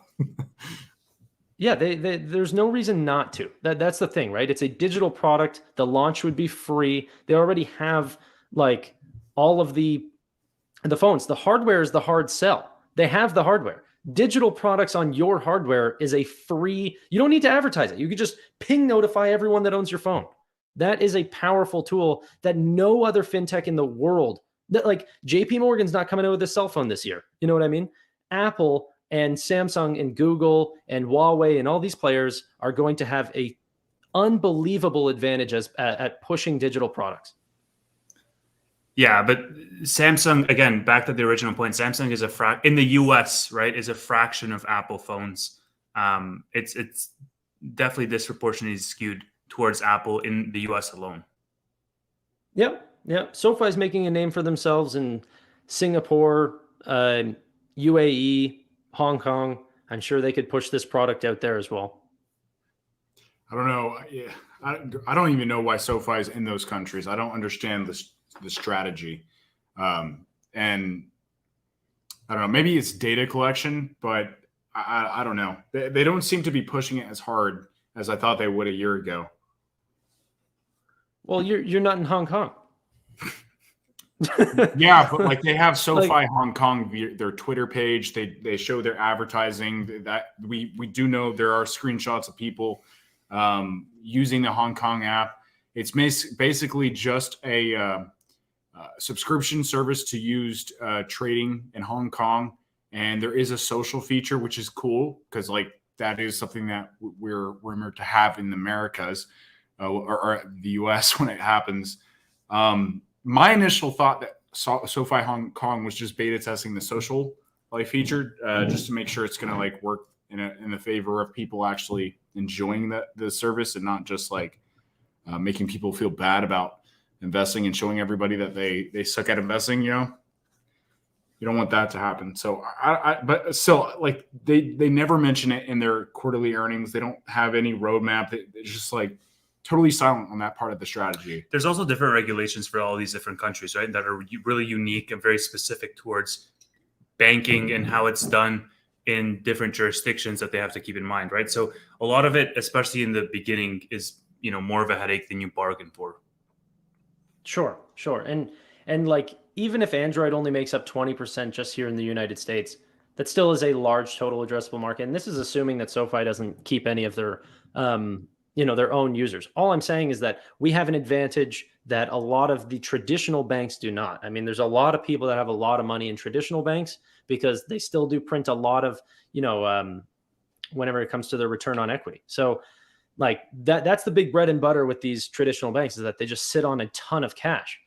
Yeah, there's no reason not to. That's the thing, right? It's a digital product. The launch would be free. They already have like all of the phones. The hardware is the hard sell. They have the hardware. Digital products on your hardware is a free. You don't need to advertise it. You could just ping notify everyone that owns your phone. That is a powerful tool that no other fintech in the world, that like JP Morgan's not coming out with a cell phone this year. You know what I mean? Apple and Samsung and Google and Huawei and all these players are going to have a unbelievable advantage at pushing digital products. Yeah, but Samsung, again, back to the original point, Samsung is in the US, right, is a fraction of Apple phones. It's definitely disproportionately skewed towards Apple in the US alone. Yep. SoFi is making a name for themselves in Singapore, UAE, Hong Kong. I'm sure they could push this product out there as well. I don't know. Yeah, I don't even know why SoFi is in those countries. I don't understand the strategy. And I don't know. Maybe it's data collection, but I don't know. They don't seem to be pushing it as hard as I thought they would a year ago. Well, you're not in Hong Kong. Yeah, but like they have SoFi Hong Kong, their Twitter page. They show their advertising. That we do know there are screenshots of people using the Hong Kong app. It's basically just a subscription service to use trading in Hong Kong, and there is a social feature which is cool because like that is something that we're rumored to have in the Americas or the US when it happens. My initial thought that SoFi Hong Kong was just beta testing the social feature just to make sure it's going to work in the favor of people actually enjoying the service and not just making people feel bad about investing and showing everybody that they suck at investing. You don't want that to happen. So but still, they never mention it in their quarterly earnings. They don't have any roadmap. It's just totally silent on that part of the strategy. There's also different regulations for all these different countries, right? That are really unique and very specific towards banking and how it's done in different jurisdictions that they have to keep in mind, right? So a lot of it, especially in the beginning, is more of a headache than you bargain for. Sure. And even if Android only makes up 20% just here in the United States, that still is a large total addressable market. And this is assuming that SoFi doesn't keep any of their their own users. All I'm saying is that we have an advantage that a lot of the traditional banks do not. I mean, there's a lot of people that have a lot of money in traditional banks because they still do print a lot of, whenever it comes to their return on equity. So that's the big bread and butter with these traditional banks is that they just sit on a ton of cash.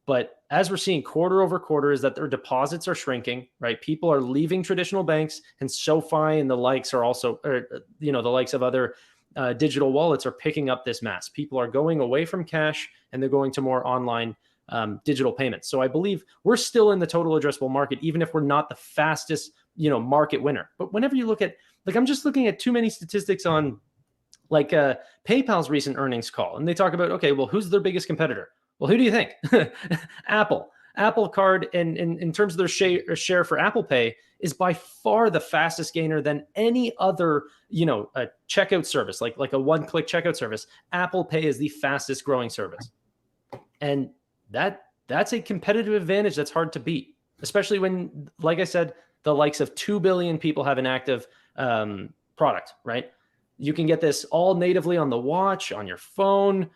But as we're seeing quarter over quarter is that their deposits are shrinking, right? People are leaving traditional banks, and SoFi and the likes are also, the likes of other digital wallets are picking up this mass. People are going away from cash and they're going to more online digital payments. So I believe we're still in the total addressable market, even if we're not the fastest, market winner. But whenever you look at, I'm just looking at too many statistics on PayPal's recent earnings call, and they talk about, okay, well, who's their biggest competitor? Well, who do you think? Apple Card, and in terms of their share for Apple Pay, is by far the fastest gainer than any other, a checkout service, like a one-click checkout service. Apple Pay is the fastest growing service. And that's a competitive advantage that's hard to beat, especially when, like I said, the likes of 2 billion people have an active product, right? You can get this all natively on the watch, on your phone,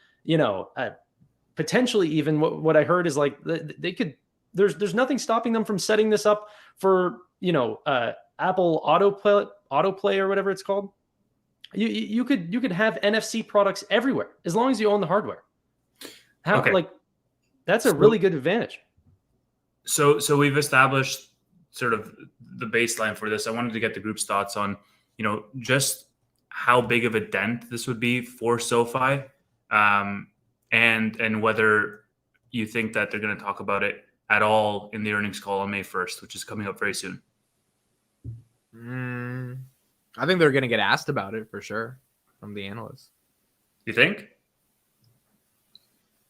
potentially even what I heard is like they could, there's nothing stopping them from setting this up for, Apple autoplay or whatever it's called. You could have NFC products everywhere as long as you own the hardware. That's a really good advantage. So we've established sort of the baseline for this. I wanted to get the group's thoughts on, just how big of a dent this would be for SoFi, and whether you think that they're going to talk about it at all in the earnings call on May 1st, which is coming up very soon. I think they're going to get asked about it for sure from the analysts. You think?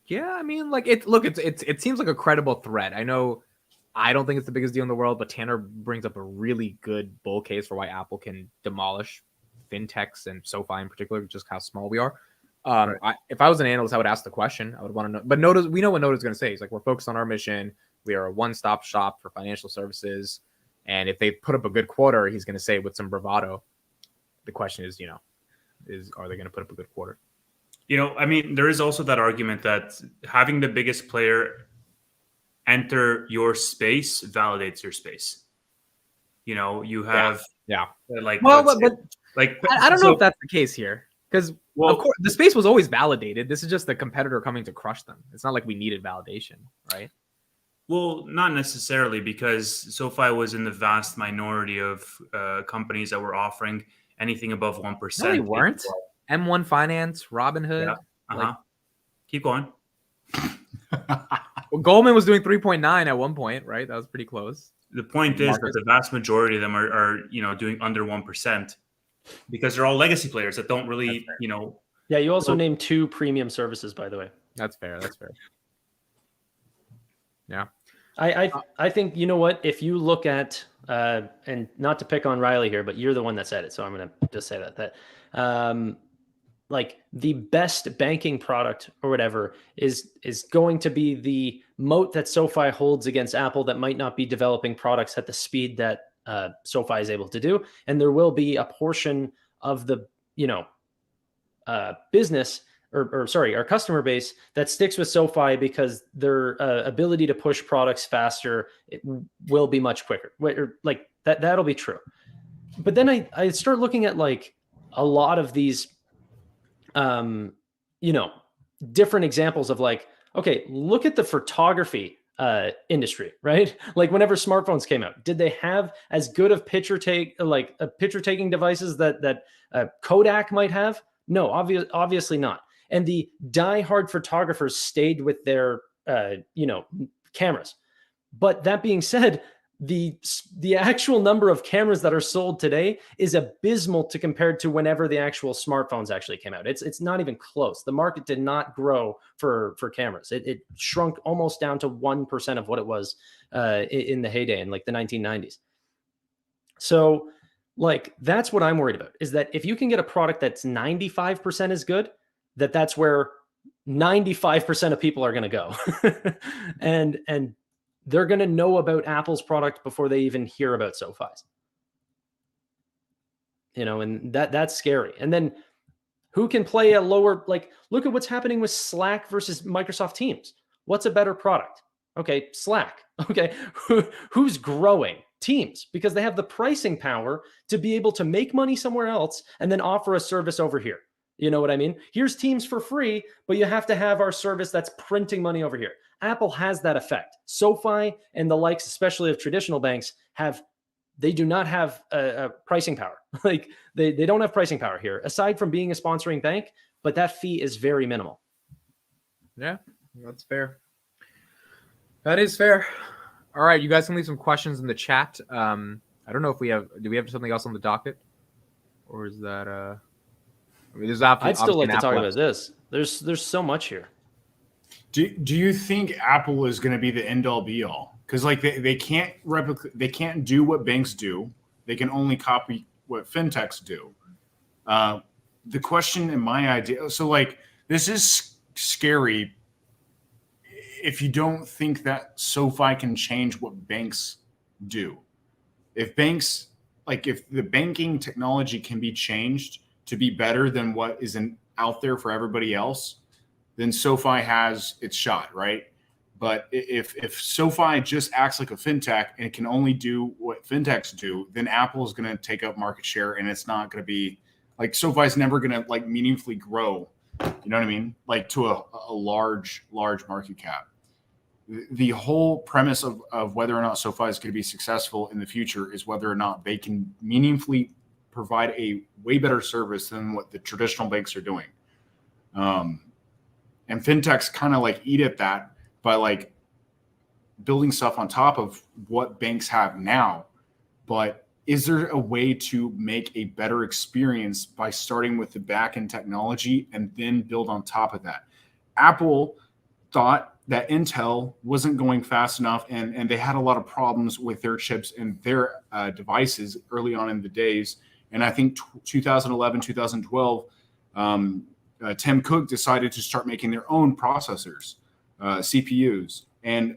Yeah, I mean, it seems like a credible threat. I know I don't think it's the biggest deal in the world, but Tannor brings up a really good bull case for why Apple can demolish fintechs and SoFi in particular, just how small we are. If I was an analyst, I would ask the question. I would want to know. But we know what Noda's going to say. He's like, we're focused on our mission. We are a one-stop shop for financial services. And if they put up a good quarter, he's going to say with some bravado. The question is, are they going to put up a good quarter? I mean, there is also that argument that having the biggest player enter your space validates your space. You have I I don't know if that's the case here, because of course the space was always validated. This is just the competitor coming to crush them. It's not like we needed validation, right? Well, not necessarily, because SoFi was in the vast minority of companies that were offering anything above 1%. No, they weren't. M1 Finance, Robinhood. Yeah. Keep going. Well, Goldman was doing 3.9 at one point, right? That was pretty close. The point is that the vast majority of them are doing under 1%, because they're all legacy players that don't really, Yeah, you also named 2 premium services, by the way. That's fair. Yeah. I think, if you look at, and not to pick on Riley here, but you're the one that said it, so I'm going to just say that the best banking product or whatever is going to be the moat that SoFi holds against Apple that might not be developing products at the speed that SoFi is able to do. And there will be a portion of the, business our customer base that sticks with SoFi because their ability to push products faster will be much quicker. That'll be true. But then I start looking at a lot of these, different examples of okay, look at the photography industry, right? Whenever smartphones came out, did they have as good of picture taking devices that Kodak might have? No, obviously not. And the diehard photographers stayed with their, cameras. But that being said, the actual number of cameras that are sold today is abysmal to compared to whenever the actual smartphones actually came out. It's not even close. The market did not grow for cameras. It shrunk almost down to 1% of what it was in the heyday in the 1990s. So that's what I'm worried about, is that if you can get a product that's 95% as good, that's where 95% of people are going to go. and they're going to know about Apple's product before they even hear about SoFi's. And that's scary. And then who can play a lower, look at what's happening with Slack versus Microsoft Teams. What's a better product? Okay, Slack. Okay, who's growing? Teams, because they have the pricing power to be able to make money somewhere else and then offer a service over here. You know what I mean? Here's Teams for free, but you have to have our service that's printing money over here. Apple has that effect. SoFi and the likes, especially of traditional banks, they do not have a pricing power. They don't have pricing power here, aside from being a sponsoring bank, but that fee is very minimal. Yeah, that's fair. That is fair. All right, you guys can leave some questions in the chat. I don't know if do we have something else on the docket? Or is that I'd still like to talk about this. There's so much here. Do you think Apple is going to be the end all be all? Because they can't replicate, they can't do what banks do. They can only copy what fintechs do. The question in my idea, so this is scary if you don't think that SoFi can change what banks do. If banks, if the banking technology can be changed to be better than what is out there for everybody else, then SoFi has its shot, right? But if SoFi just acts like a fintech and it can only do what fintechs do, then Apple is going to take up market share, and it's not going to be like SoFi is never going to like meaningfully grow. You know what I mean? Like to a large market cap. The whole premise of whether or not SoFi is going to be successful in the future is whether or not they can meaningfully provide a way better service than what the traditional banks are doing. And fintechs kind of like eat at that by like building stuff on top of what banks have now. But is there a way to make a better experience by starting with the backend technology and then build on top of that? Apple thought that Intel wasn't going fast enough, and they had a lot of problems with their chips and their devices early on in the days. And I think 2011, 2012, Tim Cook decided to start making their own processors, CPUs. And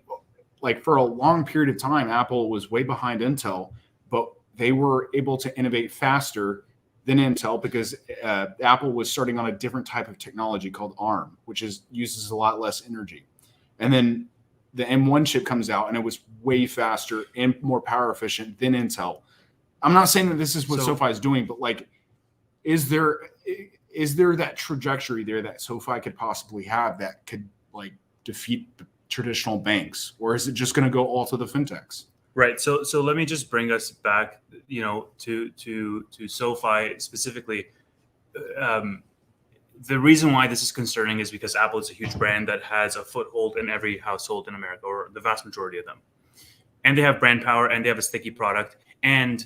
like for a long period of time, Apple was way behind Intel, but they were able to innovate faster than Intel because Apple was starting on a different type of technology called ARM, which uses a lot less energy. And then the M1 chip comes out, and it was way faster and more power efficient than Intel. I'm not saying that this is what SoFi is doing, but like, is there that trajectory there that SoFi could possibly have that could like defeat the traditional banks, or is it just going to go all to the fintechs? Right. So let me just bring us back, to SoFi specifically. The reason why this is concerning is because Apple is a huge brand that has a foothold in every household in America, or the vast majority of them. And they have brand power, and they have a sticky product, and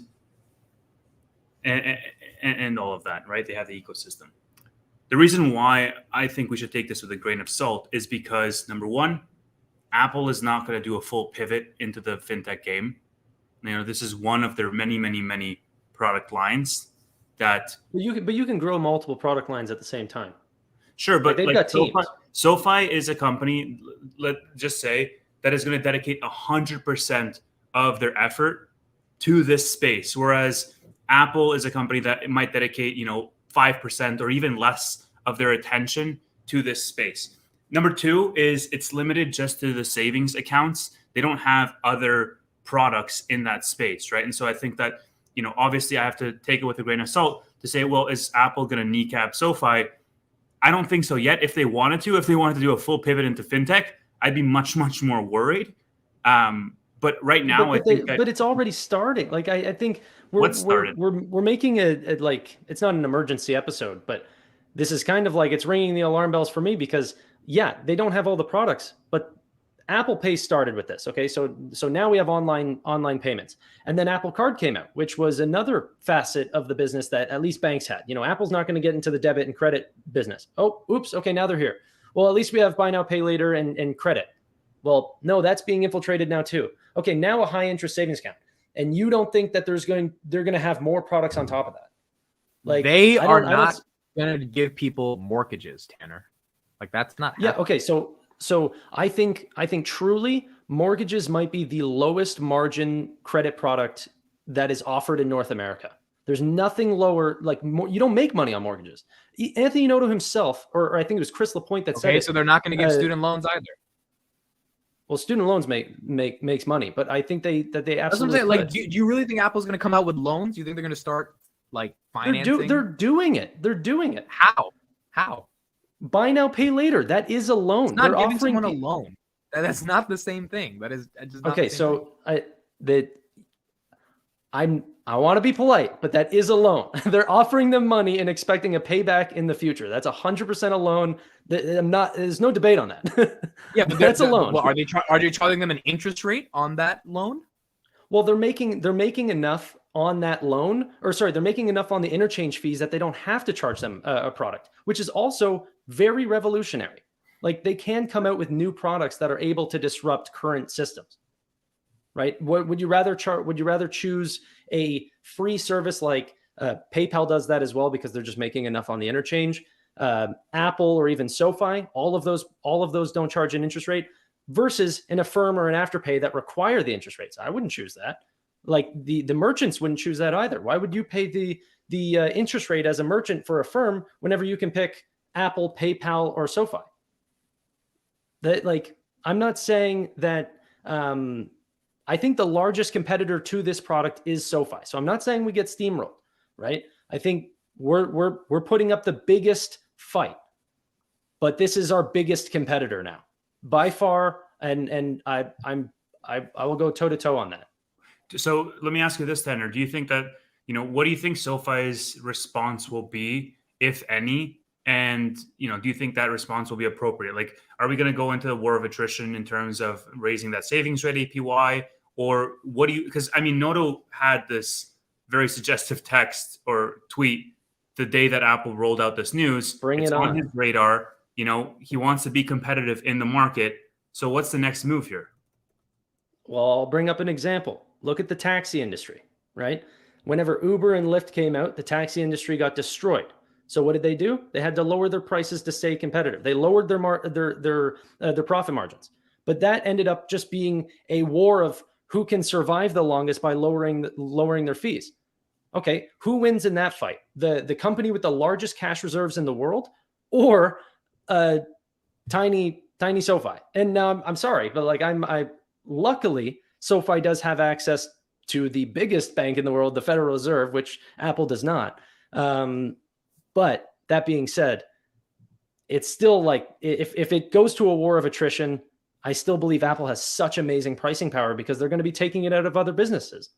all of that, right? They have the ecosystem. The reason why I think we should take this with a grain of salt is because, number one, Apple is not going to do a full pivot into the fintech game. This is one of their many, many, many product lines that. But you can grow multiple product lines at the same time. Sure, but they've got teams. SoFi is a company, let's just say, that is going to dedicate 100% of their effort to this space, whereas Apple is a company that might dedicate, 5% or even less of their attention to this space. Number two is it's limited just to the savings accounts. They don't have other products in that space, right? And so I think that, obviously I have to take it with a grain of salt to say, well, is Apple going to kneecap SoFi? I don't think so yet. If they wanted to do a full pivot into fintech, I'd be much, much more worried. But right now, but it's already starting. Like I think we're making a like, it's not an emergency episode, but this is kind of like it's ringing the alarm bells for me because they don't have all the products, but Apple Pay started with this. Okay, so now we have online payments, and then Apple Card came out, which was another facet of the business that at least banks had. Apple's not going to get into the debit and credit business. Oh, oops. Okay, now they're here. Well, at least we have buy now, pay later and credit. Well, no, that's being infiltrated now too. Okay, now a high interest savings account, and you don't think that they're going to have more products on top of that? Like they are not going to give people mortgages, Tanner. Like that's not. Yeah. Okay. So I think truly mortgages might be the lowest margin credit product that is offered in North America. There's nothing lower. You don't make money on mortgages. Anthony Noto himself, or I think it was Chris Lapointe that said it. So they're not going to give student loans either. Well, student loans makes money, but I think that they absolutely. That's what I'm saying. Do you really think Apple's going to come out with loans? Do you think they're going to start financing? They're doing it. They're doing it. How? Buy now, pay later. That is a loan. It's not giving someone a loan. That's not the same thing. That is just not okay. The same thing. I want to be polite, but that is a loan. They're offering them money and expecting a payback in the future. That's 100% a loan. There's no debate on that. Yeah, but that's a loan. Well, are they charging them an interest rate on that loan? Well, they're making enough on that loan, they're making enough on the interchange fees that they don't have to charge them a product, which is also very revolutionary. Like they can come out with new products that are able to disrupt current systems. Right? Would you rather choose a free service like PayPal does that as well because they're just making enough on the interchange? Apple or even SoFi, all of those don't charge an interest rate versus an Affirm or an Afterpay that require the interest rates. I wouldn't choose that. Like the merchants wouldn't choose that either. Why would you pay the the interest rate as a merchant for a firm whenever you can pick Apple, PayPal, or SoFi. That, like, I'm not saying that. I think the largest competitor to this product is SoFi. So I'm not saying we get steamrolled, right? I think we're putting up the biggest fight, but this is our biggest competitor now by far, and I will go toe to toe on that. So let me ask you this, Tannor. Do you think that, what do you think SoFi's response will be, if any? And, do you think that response will be appropriate? Like, are we going to go into the war of attrition in terms of raising that savings rate APY? Or what do you, because I mean, Noto had this very suggestive text or tweet the day that Apple rolled out this news. It's on his radar. He wants to be competitive in the market. So what's the next move here? Well, I'll bring up an example. Look at the taxi industry, right? Whenever Uber and Lyft came out, the taxi industry got destroyed. So what did they do? They had to lower their prices to stay competitive. They lowered their profit margins. But that ended up just being a war of who can survive the longest by lowering their fees. Okay, who wins in that fight? The company with the largest cash reserves in the world, or tiny SoFi? And I'm sorry, but like luckily SoFi does have access to the biggest bank in the world, the Federal Reserve, which Apple does not. But that being said, it's still like, if it goes to a war of attrition, I still believe Apple has such amazing pricing power because they're going to be taking it out of other businesses.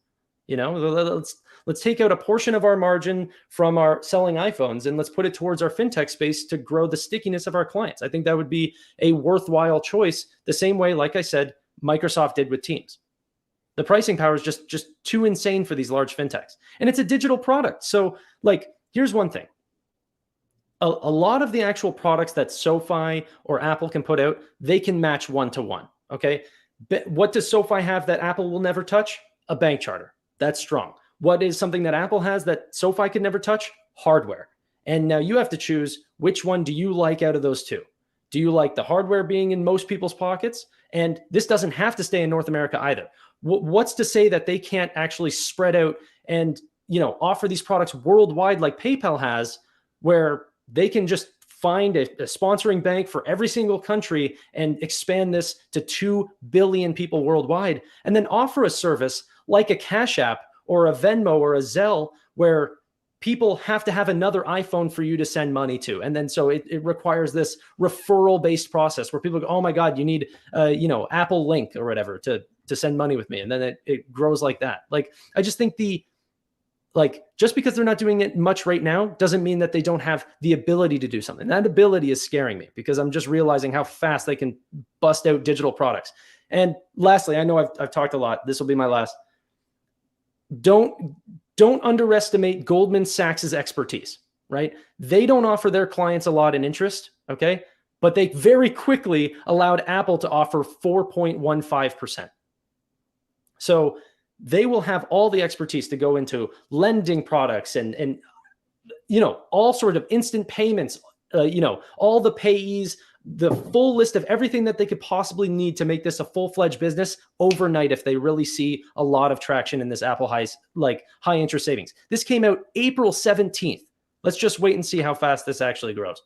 Let's take out a portion of our margin from our selling iPhones and let's put it towards our fintech space to grow the stickiness of our clients. I think that would be a worthwhile choice, the same way, like I said, Microsoft did with Teams. The pricing power is just too insane for these large fintechs. And it's a digital product. So, like, here's one thing. A lot of the actual products that SoFi or Apple can put out, they can match one-to-one, okay? But what does SoFi have that Apple will never touch? A bank charter. That's strong. What is something that Apple has that SoFi could never touch? Hardware. And now you have to choose, which one do you like out of those two? Do you like the hardware being in most people's pockets? And this doesn't have to stay in North America either. What's to say that they can't actually spread out and, offer these products worldwide like PayPal has, where they can just find a sponsoring bank for every single country and expand this to 2 billion people worldwide, and then offer a service like a Cash App or a Venmo or a Zelle, where people have to have another iPhone for you to send money to. And then so it requires this referral-based process where people go, oh my God, you need Apple Link or whatever to send money with me. And then it grows like that. Like, I just think just because they're not doing it much right now doesn't mean that they don't have the ability to do something. That ability is scaring me because I'm just realizing how fast they can bust out digital products. And lastly, I know I've talked a lot. This will be my last. Don't underestimate Goldman Sachs's expertise, right? They don't offer their clients a lot in interest, okay? But they very quickly allowed Apple to offer 4.15%. So they will have all the expertise to go into lending products and all sort of instant payments, all the payees, the full list of everything that they could possibly need to make this a full-fledged business overnight if they really see a lot of traction in this Apple high interest savings. This came out April 17th. Let's just wait and see how fast this actually grows.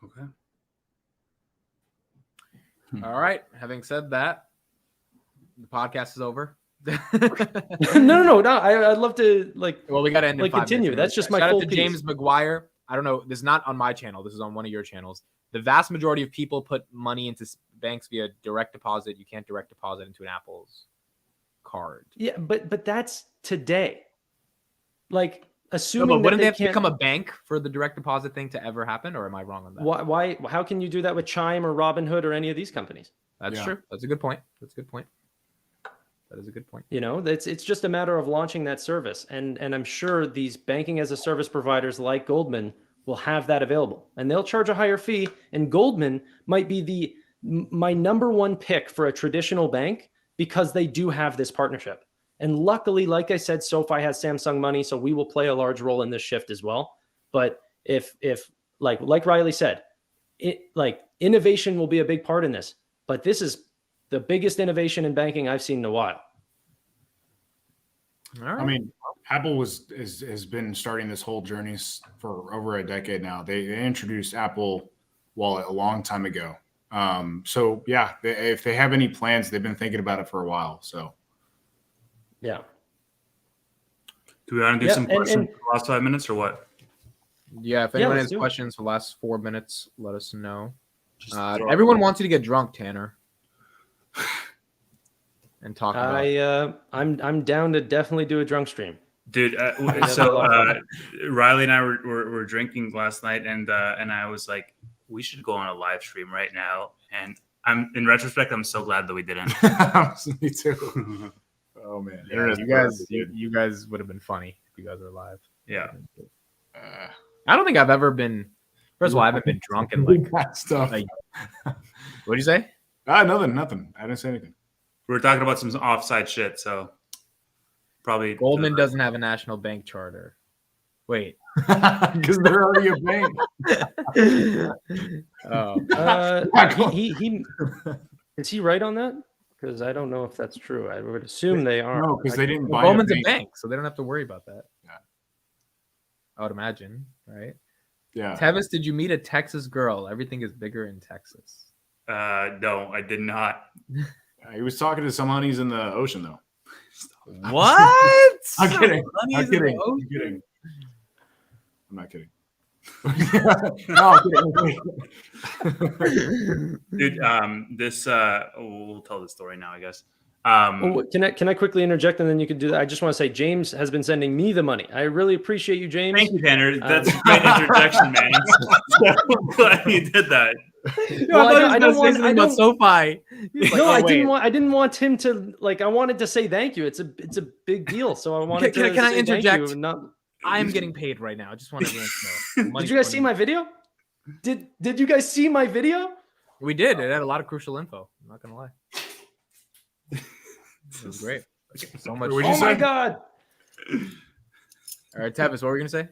Okay. All right. Having said that, the podcast is over. No. I'd love to Well, we got to end in 5 continue. minutes. That's just my Shout full out to piece. James McGuire. I don't know. This is not on my channel. This is on one of your channels. The vast majority of people put money into banks via direct deposit. You can't direct deposit into an Apple's card. Yeah, but that's today. Assuming No, but wouldn't that they have to become a bank for the direct deposit thing to ever happen, or am I wrong on that? Why? How can you do that with Chime or Robinhood or any of these companies? That's true. That's a good point. That is a good point. It's just a matter of launching that service, and I'm sure these banking as a service providers like Goldman will have that available, and they'll charge a higher fee. And Goldman might be my number one pick for a traditional bank because they do have this partnership. And luckily, like I said, SoFi has Samsung money, so we will play a large role in this shift as well. But if like Riley said, innovation will be a big part in this. But this is the biggest innovation in banking I've seen in a while. All right. I mean, Apple has been starting this whole journey for over a decade now. They introduced Apple Wallet a long time ago. So yeah, if they have any plans, they've been thinking about it for a while. So Yeah. Do we want to do some questions for the last 5 minutes or what? Yeah, if anyone has questions for the last 4 minutes, let us know. Everyone wants you to get drunk, Tannor, and talk about it. I'm down to definitely do a drunk stream. Dude, Riley and I were drinking last night, and I was like, we should go on a live stream right now. And in retrospect, I'm so glad that we didn't. Me too. Oh man, Yeah, you guys would have been funny if you guys were live. Yeah. I don't think I've ever been. First of all, I haven't been drunk in like that stuff. Like, what'd you say? Nothing. I didn't say anything. We were talking about some offside shit, so probably Goldman doesn't have a national bank charter. Wait, because they're already a bank. He is he right on that? Because I don't know if that's true. I would assume they are. No, because they didn't buy Goldman's a bank, so they don't have to worry about that. Yeah, I would imagine, right? Yeah. Tevis, did you meet a Texas girl? Everything is bigger in Texas. No, I did not. He was talking to some honeys in the ocean, though. What? I'm kidding. I'm Honey's kidding. in the I'm ocean? kidding. I'm not kidding. No, I'm kidding. Dude, this we'll tell the story now, I guess. Can I quickly interject and then you can do that? I just want to say James has been sending me the money. I really appreciate you, James. Thank you, Tanner. That's a great interjection, man. I'm glad you did that. I don't want about SoFi. No, I didn't want him to like. I wanted to say thank you. It's a big deal. So I wanted to. Can I interject? Thank you, not... I'm getting paid right now. I just want everyone to know. Did you guys see my video? Did you guys see my video? We did. It had a lot of crucial info. I'm not gonna lie. It was great. So much. Oh my god! All right, Tevis, what were you gonna say?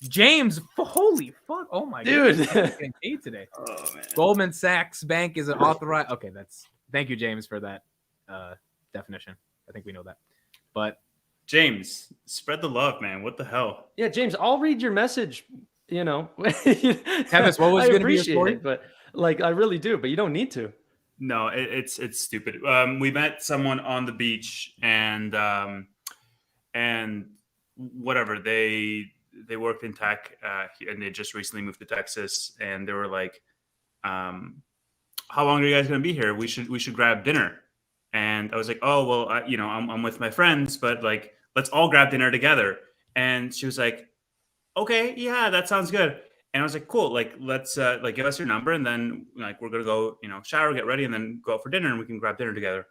James, holy fuck! Oh my dude, god, getting paid today. Oh man. Goldman Sachs Bank is an authorized. Okay, thank you, James, for that definition. I think we know that. But James, spread the love, man. What the hell? Yeah, James, I'll read your message. You know, Tevis, what was going to be your story? But like, I really do. But you don't need to. No, it's stupid. We met someone on the beach, and whatever they worked in tech, and they just recently moved to Texas, and they were like, "How long are you guys going to be here? We should grab dinner." And I was like, "Oh well, I'm with my friends, but like, let's all grab dinner together." And she was like, "Okay, yeah, that sounds good." And I was like, "Cool, like let's like give us your number, and then like we're gonna go, shower, get ready, and then go out for dinner, and we can grab dinner together."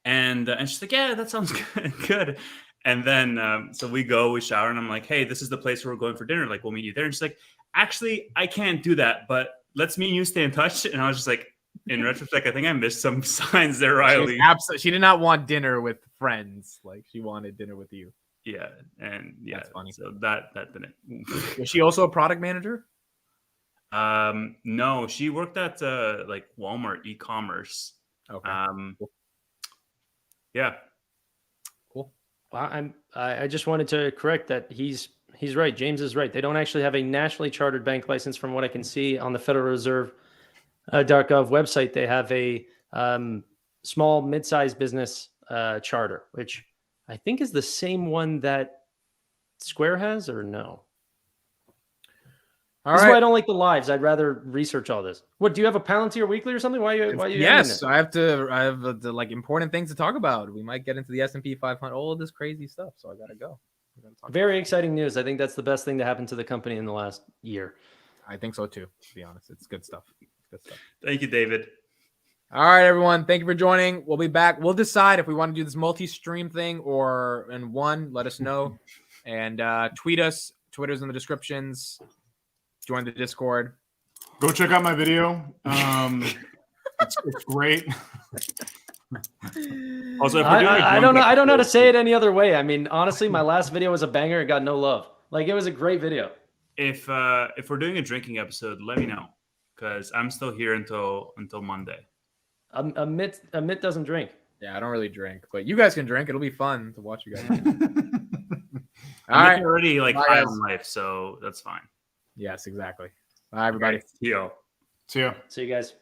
And she's like, "Yeah, that sounds good." And then so we shower, and I'm like, "Hey, this is the place where we're going for dinner. Like, we'll meet you there." And she's like, "Actually, I can't do that, but let's me and you stay in touch." And I was just like, in retrospect, I think I missed some signs there, Riley. She did not want dinner with friends. Like, she wanted dinner with you. Yeah, and yeah, that's funny. So that didn't. Was she also a product manager? No, she worked at like Walmart e-commerce. Okay. Cool. Yeah. Cool. Well, I just wanted to correct that. He's right. James is right. They don't actually have a nationally chartered bank license, from what I can see on the Federal Reserve .gov website. They have a small mid-sized business charter, which I think is the same one that Square has, or no? This is why I don't like the lives. I'd rather research all this. What, do you have a Palantir Weekly or something? Why are you Yes, I have the like important things to talk about. We might get into the S&P 500, all of this crazy stuff. So I gotta go. Very exciting news. I think that's the best thing to happen to the company in the last year. I think so too, to be honest. It's good stuff. Thank you, David. All right, everyone. Thank you for joining. We'll be back. We'll decide if we want to do this multi-stream thing or in one. Let us know. And tweet us. Twitter's in the descriptions. Join the Discord. Go check out my video. It's great. Also, I don't know how to say it any other way. I mean, honestly, my last video was a banger. It got no love. Like, it was a great video. If we're doing a drinking episode, let me know, because I'm still here until Monday. Amit doesn't drink. Yeah, I don't really drink, but you guys can drink. It'll be fun to watch you guys. All I'm right. already like Bye, high guys. on life, so that's fine. Yes, exactly. Bye, everybody. Yo. See ya. See you guys.